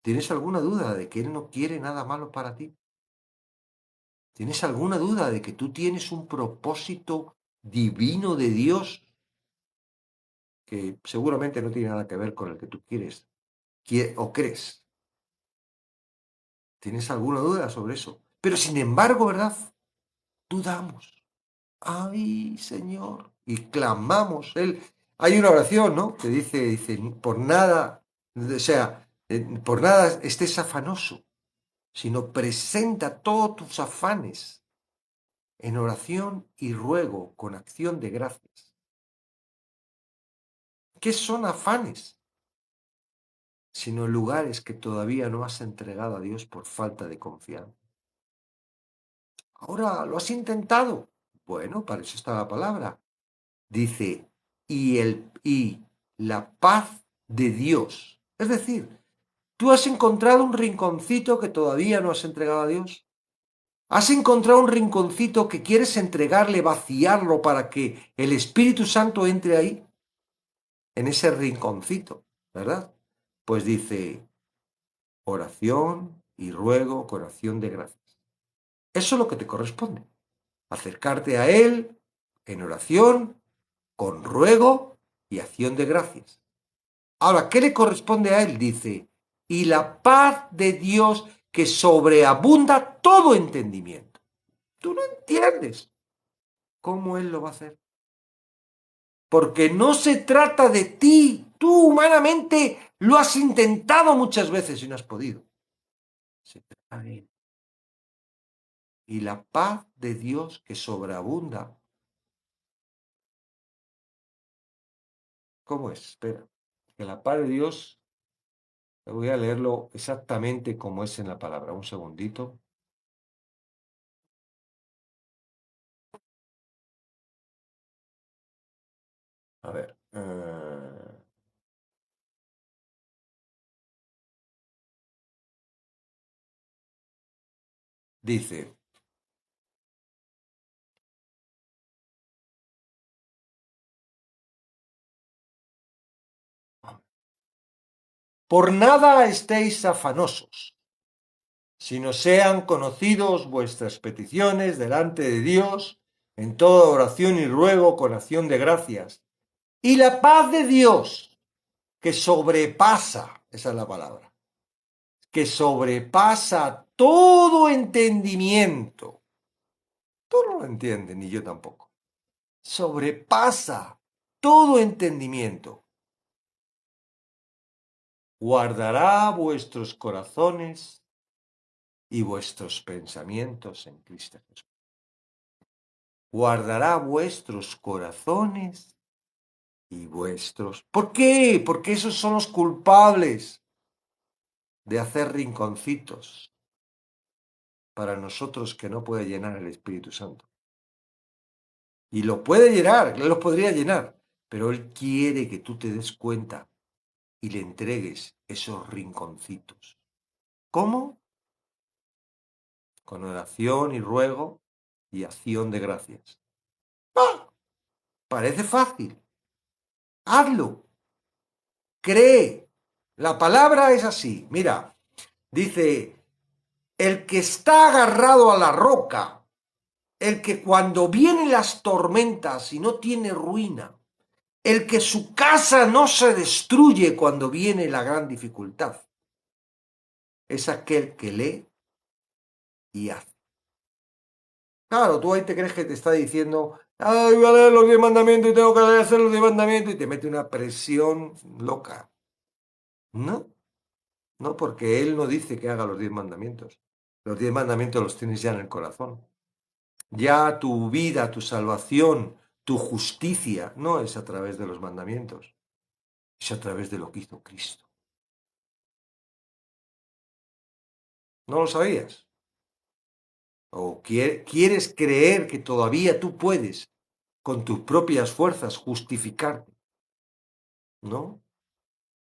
¿Tienes alguna duda de que Él no quiere nada malo para ti? ¿Tienes alguna duda de que tú tienes un propósito divino de Dios que seguramente no tiene nada que ver con el que tú quieres o crees? ¿Tienes alguna duda sobre eso? Pero sin embargo, ¿verdad? Dudamos. Ay, Señor. Y clamamos. Hay una oración, ¿no? Que dice, por nada, o sea, por nada estés afanoso, sino presenta todos tus afanes en oración y ruego con acción de gracias. ¿Qué son afanes? Sino lugares que todavía no has entregado a Dios por falta de confianza. Ahora lo has intentado. Bueno, para eso está la palabra. Dice, y la paz de Dios. Es decir, tú has encontrado un rinconcito que todavía no has entregado a Dios. Has encontrado un rinconcito que quieres entregarle, vaciarlo para que el Espíritu Santo entre ahí, en ese rinconcito, ¿verdad? Pues dice, oración y ruego con acción de gracias. Eso es lo que te corresponde. Acercarte a Él en oración, con ruego y acción de gracias. Ahora, ¿qué le corresponde a Él? Dice, y la paz de Dios que sobreabunda todo entendimiento. Tú no entiendes cómo Él lo va a hacer. Porque no se trata de ti. Tú humanamente lo has intentado muchas veces y no has podido. Se trata de Él. Y la paz de Dios que sobreabunda. ¿Cómo es? Espera. Que la paz de Dios, voy a leerlo exactamente como es en la palabra. Un segundito. A ver. Dice, por nada estéis afanosos, sino sean conocidos vuestras peticiones delante de Dios en toda oración y ruego con acción de gracias. Y la paz de Dios, que sobrepasa, esa es la palabra, que sobrepasa todo entendimiento. Tú no lo entiendes, ni yo tampoco. Sobrepasa todo entendimiento. Guardará vuestros corazones y vuestros pensamientos en Cristo Jesús. Guardará vuestros corazones y vuestros. ¿Por qué? Porque esos son los culpables de hacer rinconcitos para nosotros que no puede llenar el Espíritu Santo. Y lo puede llenar, Él los podría llenar, pero Él quiere que tú te des cuenta y le entregues esos rinconcitos. ¿Cómo? Con oración y ruego y acción de gracias. ¡Ah! Parece fácil. Hazlo. Cree. La palabra es así. Mira, dice, el que está agarrado a la roca, el que cuando vienen las tormentas y no tiene ruina, el que su casa no se destruye cuando viene la gran dificultad, es aquel que lee y hace. Claro, tú ahí te crees que te está diciendo, ay, voy a leer los 10 mandamientos y tengo que hacer los 10 mandamientos y te mete una presión loca. No, no, porque Él no dice que haga los 10 mandamientos. Los 10 mandamientos los tienes ya en el corazón. Ya tu vida, tu salvación, tu justicia no es a través de los mandamientos, es a través de lo que hizo Cristo. ¿No lo sabías? o quieres creer que todavía tú puedes con tus propias fuerzas justificarte, ¿no?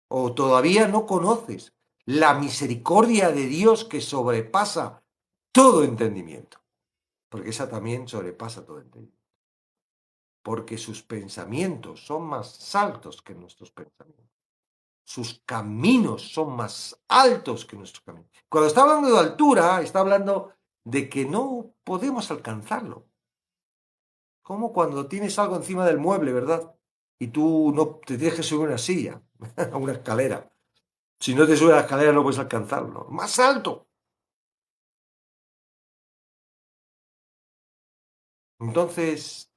O todavía no conoces la misericordia de Dios que sobrepasa todo entendimiento, porque esa también sobrepasa todo entendimiento, porque sus pensamientos son más altos que nuestros pensamientos. Sus caminos son más altos que nuestros caminos. Cuando está hablando de altura, está hablando de que no podemos alcanzarlo. Como cuando tienes algo encima del mueble, ¿verdad? Y tú no te tienes que subir a una silla, a una escalera. Si no te subes a la escalera no puedes alcanzarlo. Más alto. Entonces,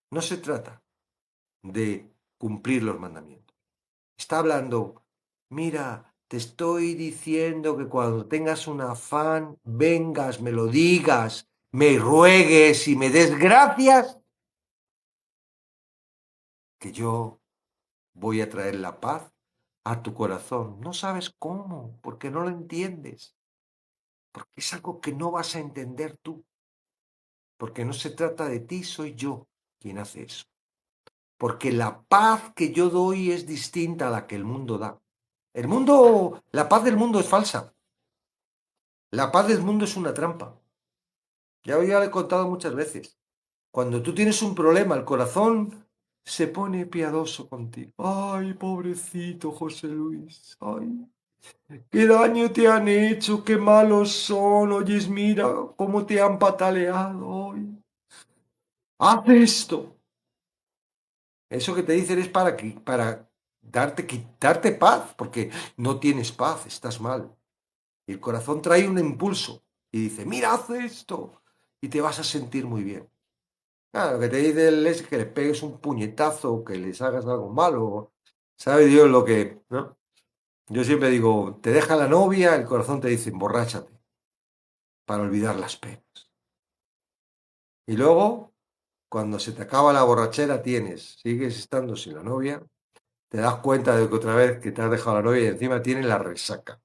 no se trata de cumplir los mandamientos. Está hablando, mira, te estoy diciendo que cuando tengas un afán, vengas, me lo digas, me ruegues y me des gracias, que yo voy a traer la paz a tu corazón. No sabes cómo, porque no lo entiendes, porque es algo que no vas a entender tú, porque no se trata de ti, soy yo quien hace eso. Porque la paz que yo doy es distinta a la que el mundo da. El mundo, la paz del mundo es falsa. La paz del mundo es una trampa. Ya lo he contado muchas veces. Cuando tú tienes un problema, el corazón se pone piadoso contigo. Ay, pobrecito José Luis. Ay, qué daño te han hecho, qué malos son. Oyes, mira cómo te han pataleado hoy. Haz esto. Eso que te dicen es para quitarte paz, porque no tienes paz, estás mal. Y el corazón trae un impulso y dice, mira, haz esto. Y te vas a sentir muy bien. Claro, lo que te dice es que le pegues un puñetazo, que les hagas algo malo. ¿Sabe Dios lo que, no? Yo siempre digo, te deja la novia, el corazón te dice, emborráchate, para olvidar las penas. Y luego, cuando se te acaba la borrachera, sigues estando sin la novia, te das cuenta de que otra vez que te has dejado la novia y encima tienes la resaca.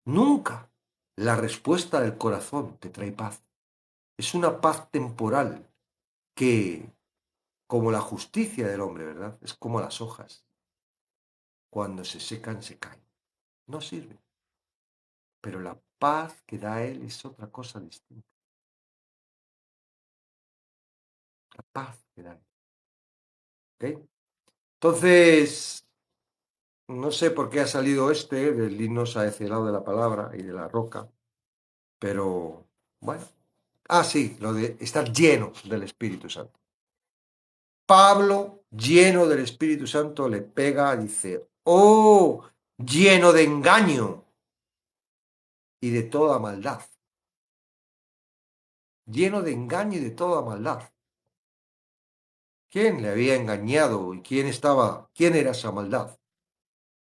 Nunca la respuesta del corazón te trae paz. Es una paz temporal que, como la justicia del hombre, ¿verdad? Es como las hojas. Cuando se secan, se caen. No sirve. Pero la paz que da él es otra cosa distinta. La paz que da él. ¿Ok? Entonces, no sé por qué ha salido del himnos a ese lado de la palabra y de la roca, pero bueno. Ah, sí, lo de estar lleno del Espíritu Santo. Pablo, lleno del Espíritu Santo, le pega, dice, oh, lleno de engaño y de toda maldad. Lleno de engaño y de toda maldad. ¿Quién le había engañado y quién era esa maldad?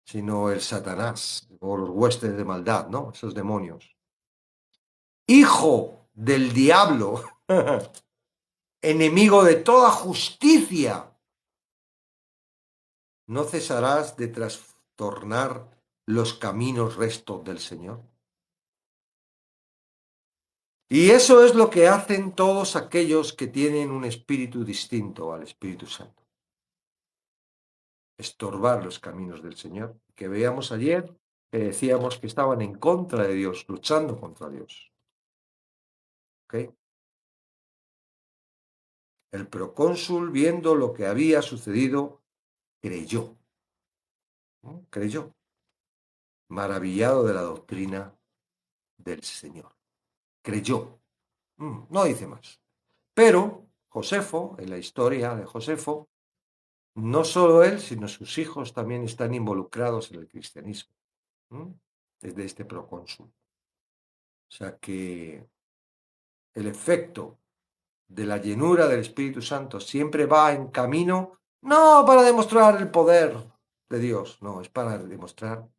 Sino el Satanás o los huestes de maldad, ¿no? Esos demonios. Hijo del diablo, enemigo de toda justicia, ¿no cesarás de trastornar los caminos restos del Señor? Y eso es lo que hacen todos aquellos que tienen un espíritu distinto al Espíritu Santo. Estorbar los caminos del Señor. Que veíamos ayer, que decíamos que estaban en contra de Dios, luchando contra Dios. ¿Okay? El procónsul, viendo lo que había sucedido, creyó. ¿No? Creyó, maravillado de la doctrina del Señor. Creyó. No dice más. Pero Josefo, en la historia de Josefo, no solo él, sino sus hijos también están involucrados en el cristianismo, desde este procónsul. O sea que el efecto de la llenura del Espíritu Santo siempre va en camino, no para demostrar el poder de Dios, no, es para demostrar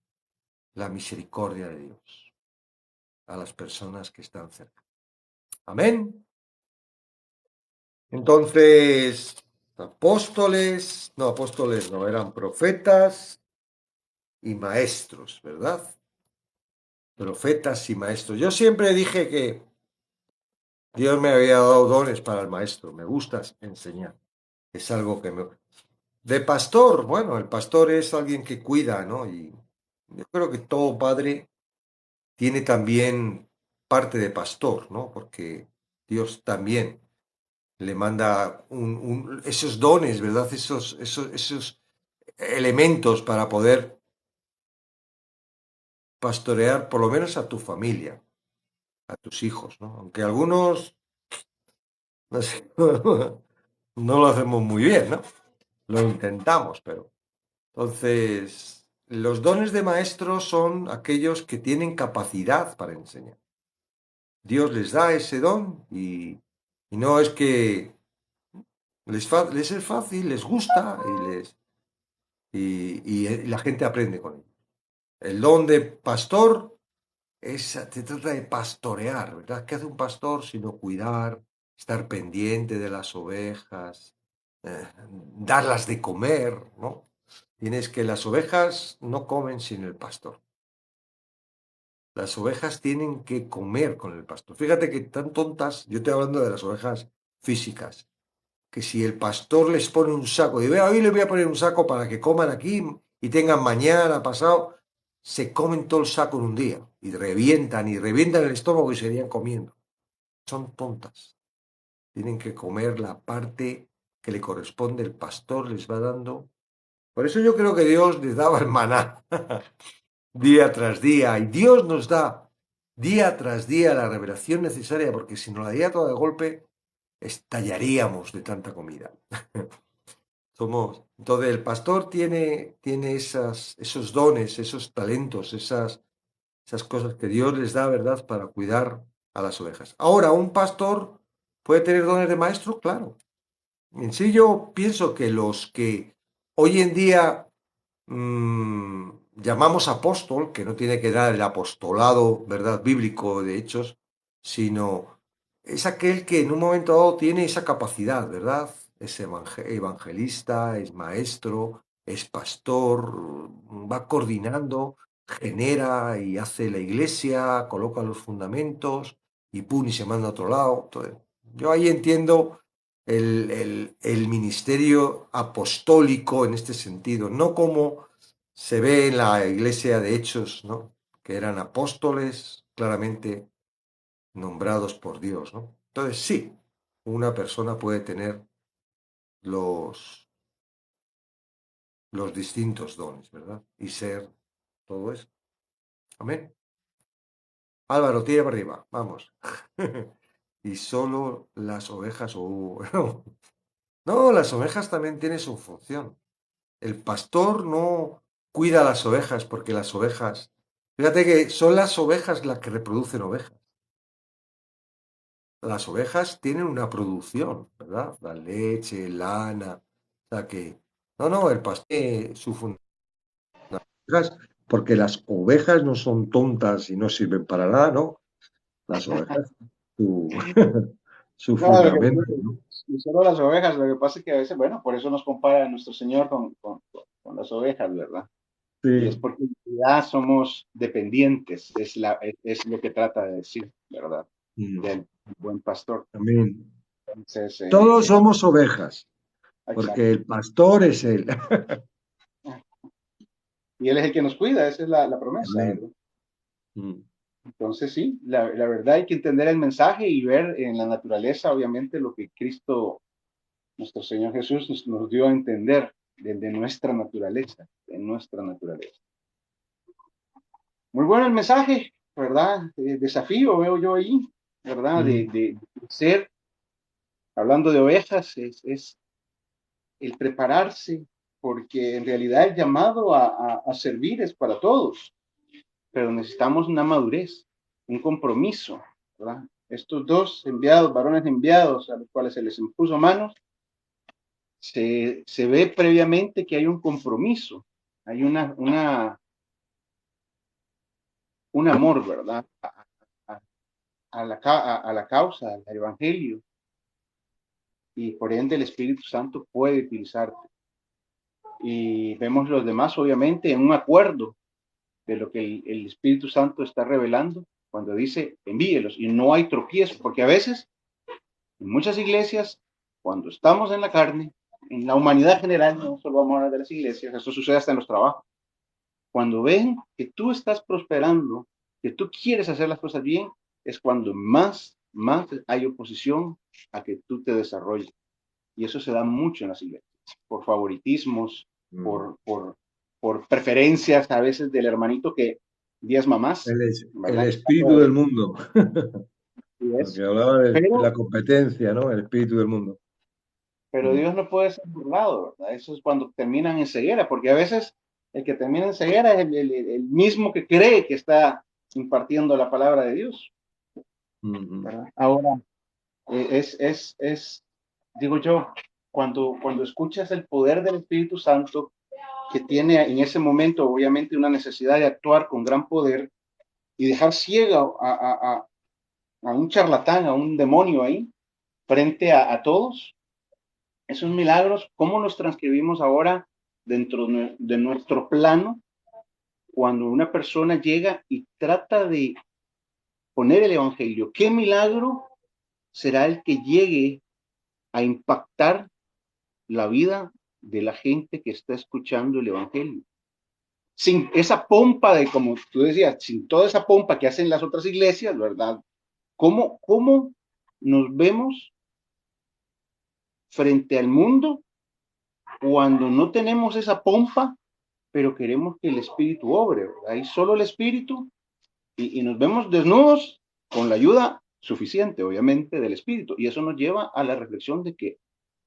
la misericordia de Dios a las personas que están cerca. Amén. Entonces, apóstoles no, eran profetas y maestros, ¿verdad? Profetas y maestros. Yo siempre dije que Dios me había dado dones para el maestro. Me gusta enseñar. Es algo que me... De pastor, bueno, el pastor es alguien que cuida, ¿no? Y yo creo que todo padre tiene también parte de pastor, ¿no? Porque Dios también le manda esos dones, ¿verdad? Esos elementos para poder pastorear por lo menos a tu familia, a tus hijos, ¿no? Aunque algunos no sé, no lo hacemos muy bien, ¿no? Lo intentamos, pero... Entonces, los dones de maestro son aquellos que tienen capacidad para enseñar. Dios les da ese don y no es que les es fácil, les gusta y la gente aprende con ello. El don de pastor se trata de pastorear, ¿verdad? ¿Qué hace un pastor sino cuidar, estar pendiente de las ovejas, darlas de comer, ¿no? Tienes que las ovejas no comen sin el pastor. Las ovejas tienen que comer con el pastor. Fíjate que tan tontas, yo estoy hablando de las ovejas físicas, que si el pastor les pone un saco, y vea, hoy les voy a poner un saco para que coman aquí y tengan mañana, pasado, se comen todo el saco en un día y revientan el estómago y seguirían comiendo. Son tontas. Tienen que comer la parte que le corresponde, el pastor les va dando. Por eso yo creo que Dios les daba el maná día tras día y Dios nos da día tras día la revelación necesaria porque si nos la diera todo de golpe estallaríamos de tanta comida. Entonces el pastor tiene esos dones, esos talentos, esas cosas que Dios les da, ¿verdad?, para cuidar a las ovejas. Ahora, ¿un pastor puede tener dones de maestro? Claro. En sí yo pienso que los que hoy en día llamamos apóstol, que no tiene que dar el apostolado, ¿verdad?, bíblico de Hechos, sino es aquel que en un momento dado tiene esa capacidad, ¿verdad? Es evangelista, es maestro, es pastor, va coordinando, genera y hace la iglesia, coloca los fundamentos y pum, y se manda a otro lado. Entonces, yo ahí entiendo el ministerio apostólico en este sentido, no como se ve en la iglesia de Hechos, ¿no? Que eran apóstoles claramente nombrados por Dios, ¿no? Entonces, sí, una persona puede tener los, los distintos dones, ¿verdad? Y ser todo eso. Amén. Álvaro, tira para arriba, vamos. Y solo las ovejas, no, las ovejas también tienen su función. El pastor no cuida a las ovejas porque las ovejas, fíjate que son las ovejas las que reproducen ovejas. Las ovejas tienen una producción, ¿verdad? La leche, lana, o sea que, no, el pastor tiene su función, porque las ovejas no son tontas y no sirven para nada, ¿no? Las ovejas, su, su No, lo que fundamento, ¿no? y solo las ovejas, lo que pasa es que a veces, bueno, por eso nos compara nuestro Señor con las ovejas, ¿verdad? Y es Sí. porque en realidad somos dependientes, es lo que trata de decir, ¿verdad? Mm, Del buen pastor. amén. Entonces, Todos somos ovejas, porque exacto. el pastor es él. Y Él es el que nos cuida, esa es la promesa, Amén. ¿verdad? Mm. Entonces, sí, la verdad hay que entender el mensaje y ver en la naturaleza, obviamente, lo que Cristo, nuestro Señor Jesús, nos dio a entender de nuestra naturaleza, de nuestra naturaleza. Muy bueno el mensaje, ¿verdad? Desafío veo yo ahí, ¿verdad? Mm. De ser, hablando de ovejas, es el prepararse, porque en realidad el llamado a servir es para todos, pero necesitamos una madurez, un compromiso, ¿verdad? Estos dos enviados, varones enviados, a los cuales se les impuso manos, se ve previamente que hay un compromiso, hay un amor, ¿verdad? A la causa, al evangelio, y por ende el Espíritu Santo puede utilizarte. Y vemos los demás, obviamente, en un acuerdo de lo que el Espíritu Santo está revelando cuando dice envíelos y no hay tropiezo, porque a veces En muchas iglesias, cuando estamos en la carne, en la humanidad general, no solo vamos a hablar de las iglesias, esto sucede hasta en los trabajos. Cuando ven que tú estás prosperando, que tú quieres hacer las cosas bien, es cuando más hay oposición a que tú te desarrolles. Y eso se da mucho en las iglesias, por favoritismos, Mm. por preferencias a veces del hermanito que diezma más, El ¿verdad? espíritu del mundo. Así Lo es. que hablaba de Pero, la competencia, ¿no? El espíritu del mundo. pero Mm. Dios no puede ser burlado, ¿verdad? Eso es cuando terminan en ceguera, porque a veces el que termina en ceguera es el mismo que cree que está impartiendo la palabra de Dios, Mm. ¿verdad? Ahora, digo yo, cuando escuchas el poder del Espíritu Santo, que tiene en ese momento obviamente una necesidad de actuar con gran poder y dejar ciego a un charlatán, a un demonio ahí, frente a todos, esos milagros, ¿cómo los transcribimos ahora dentro de nuestro plano cuando una persona llega y trata de poner el Evangelio? ¿Qué milagro será el que llegue a impactar la vida de la gente que está escuchando el Evangelio? Sin esa pompa de, como tú decías, sin toda esa pompa que hacen las otras iglesias, ¿verdad? ¿Cómo nos vemos frente al mundo cuando no tenemos esa pompa, pero queremos que el Espíritu obre, ¿verdad? Hay solo el Espíritu y nos vemos desnudos con la ayuda suficiente, obviamente, del Espíritu. Y eso nos lleva a la reflexión de que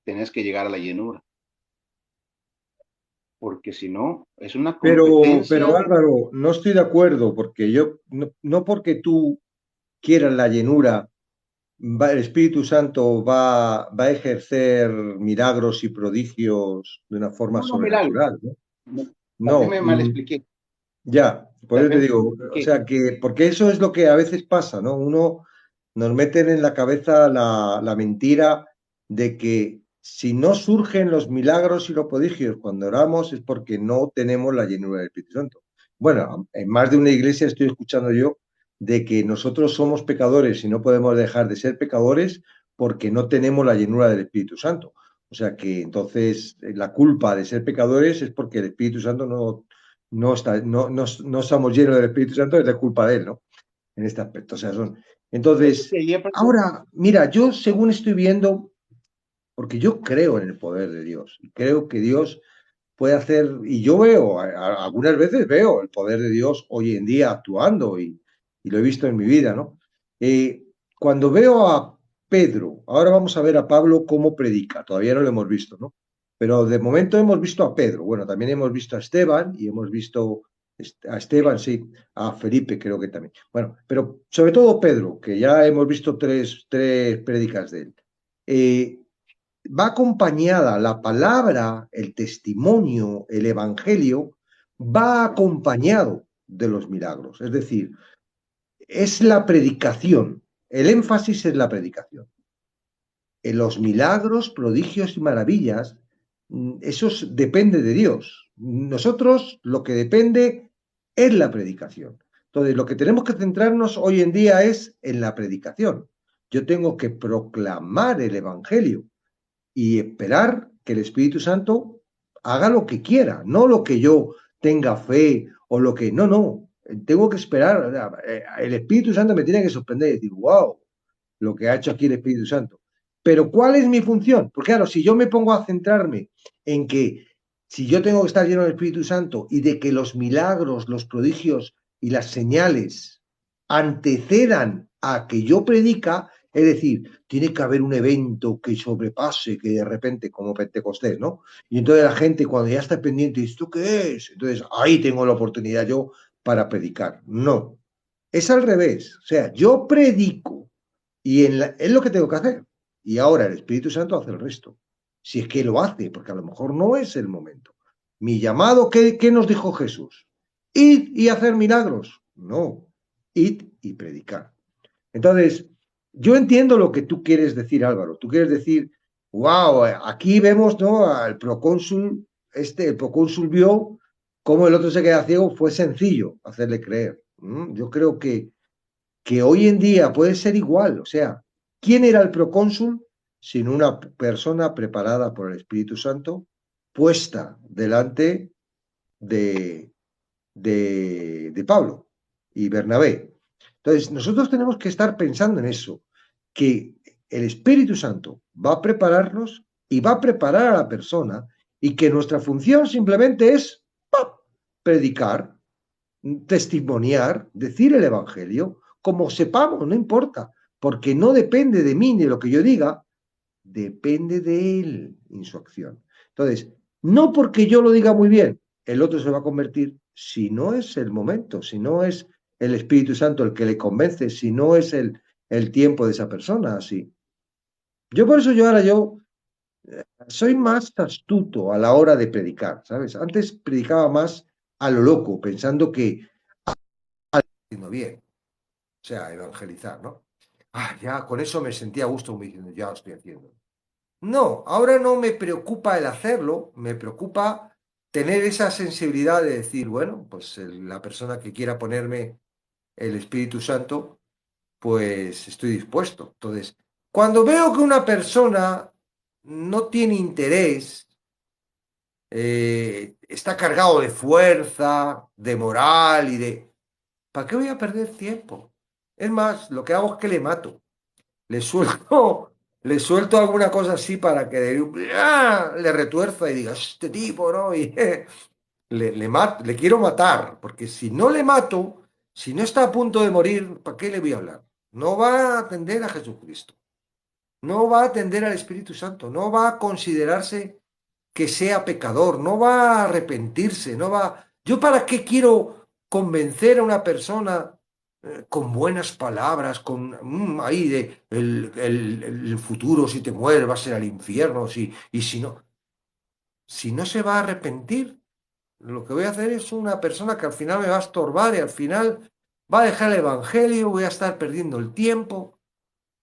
tenés que llegar a la llenura, porque si no, es una Pero competencia. Álvaro, no estoy de acuerdo, porque yo, no porque tú quieras la llenura, el Espíritu Santo va a ejercer milagros y prodigios de una forma No, no, milagro. sobrenatural, ¿no? Tal vez No, me mal expliqué. ya, por Tal eso te vez digo, me o expliqué. sea que, porque eso es lo que a veces pasa, ¿no? Uno nos meten en la cabeza la mentira de que si no surgen los milagros y los prodigios cuando oramos es porque no tenemos la llenura del Espíritu Santo. Bueno, en más de una iglesia estoy escuchando yo de que nosotros somos pecadores y no podemos dejar de ser pecadores porque no tenemos la llenura del Espíritu Santo. O sea que entonces la culpa de ser pecadores es porque el Espíritu Santo no estamos llenos del Espíritu Santo, es de culpa de él, ¿no? En este aspecto. O sea, son. Fíjate Entonces, que ayer, ahora, mira, yo según estoy viendo, porque yo creo en el poder de Dios, y creo que Dios puede hacer, y yo veo, algunas veces veo el poder de Dios hoy en día actuando, y lo he visto en mi vida, ¿no? Cuando veo a Pedro, ahora vamos a ver a Pablo cómo predica, todavía no lo hemos visto, ¿no? Pero de momento hemos visto a Pedro, bueno, también hemos visto a Esteban y hemos visto a Esteban, sí, a Felipe creo que también. Bueno, pero sobre todo Pedro, que ya hemos visto tres prédicas de él. Eh, Va acompañada la palabra, el testimonio, el evangelio, va acompañado de los milagros. Es decir, es la predicación, el énfasis es la predicación. En los milagros, prodigios y maravillas, eso depende de Dios. Nosotros lo que depende es la predicación. Entonces, lo que tenemos que centrarnos hoy en día es en la predicación. Yo tengo que proclamar el Evangelio y esperar que el Espíritu Santo haga lo que quiera, no lo que yo tenga fe o lo que... No, no, tengo que esperar. El Espíritu Santo me tiene que sorprender y decir, wow, lo que ha hecho aquí el Espíritu Santo. Pero ¿cuál es mi función? Porque claro, si yo me pongo a centrarme en que si yo tengo que estar lleno del Espíritu Santo y de que los milagros, los prodigios y las señales antecedan a que yo predica, es decir, tiene que haber un evento que sobrepase, que de repente, como Pentecostés, ¿no? Y entonces la gente cuando ya está pendiente dice, ¿esto qué es? Entonces ahí tengo la oportunidad yo para predicar. No, es al revés. O sea, yo predico y es lo que tengo que hacer. Y ahora el Espíritu Santo hace el resto. Si es que lo hace, porque a lo mejor no es el momento. Mi llamado, ¿qué nos dijo Jesús? Id y hacer milagros. No, id y predicar. Entonces, yo entiendo lo que tú quieres decir, Álvaro. Tú quieres decir, wow, aquí vemos, ¿no? Al procónsul, el procónsul vio cómo el otro se queda ciego, fue sencillo hacerle creer. Yo creo que hoy en día puede ser igual, o sea, ¿Quién era el procónsul? Sino una persona preparada por el Espíritu Santo, puesta delante de, de Pablo y Bernabé. Entonces, nosotros tenemos que estar pensando en eso, que el Espíritu Santo va a prepararnos y va a preparar a la persona y que nuestra función simplemente es ¡pap! Predicar, testimoniar, decir el Evangelio, como sepamos, no importa, porque no depende de mí ni de lo que yo diga, depende de él en su acción. Entonces, no porque yo lo diga muy bien, el otro se va a convertir, si no es el momento, si no es el Espíritu Santo el que le convence, si no es el tiempo de esa persona, así. Yo por eso yo soy más astuto a la hora de predicar, ¿sabes? Antes predicaba más a lo loco, pensando que haciendo bien, o sea, evangelizar, ¿no? Ah, ya, con eso me sentía a gusto, me diciendo, ya lo estoy haciendo. No, ahora no me preocupa el hacerlo, me preocupa tener esa sensibilidad de decir, bueno, pues la persona que quiera ponerme el Espíritu Santo, pues estoy dispuesto. Entonces, cuando veo que una persona no tiene interés, está cargado de fuerza, de moral y de... ¿Para qué voy a perder tiempo? Es más, lo que hago es que le mato. Le suelto, le suelto alguna cosa así para que le retuerza y diga, este tipo, ¿no? Y le quiero matar, porque si no le mato, si no está a punto de morir, ¿para qué le voy a hablar? No va a atender a Jesucristo, no va a atender al Espíritu Santo, no va a considerarse que sea pecador, no va a arrepentirse, no va... ¿Yo para qué quiero convencer a una persona con buenas palabras, con ahí de el futuro, si te mueres, vas a ir al infierno, y si no se va a arrepentir, lo que voy a hacer es una persona que al final me va a estorbar y al final va a dejar el Evangelio, voy a estar perdiendo el tiempo.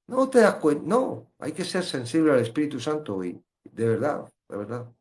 No te das cuenta, no, hay que ser sensible al Espíritu Santo y de verdad, de verdad.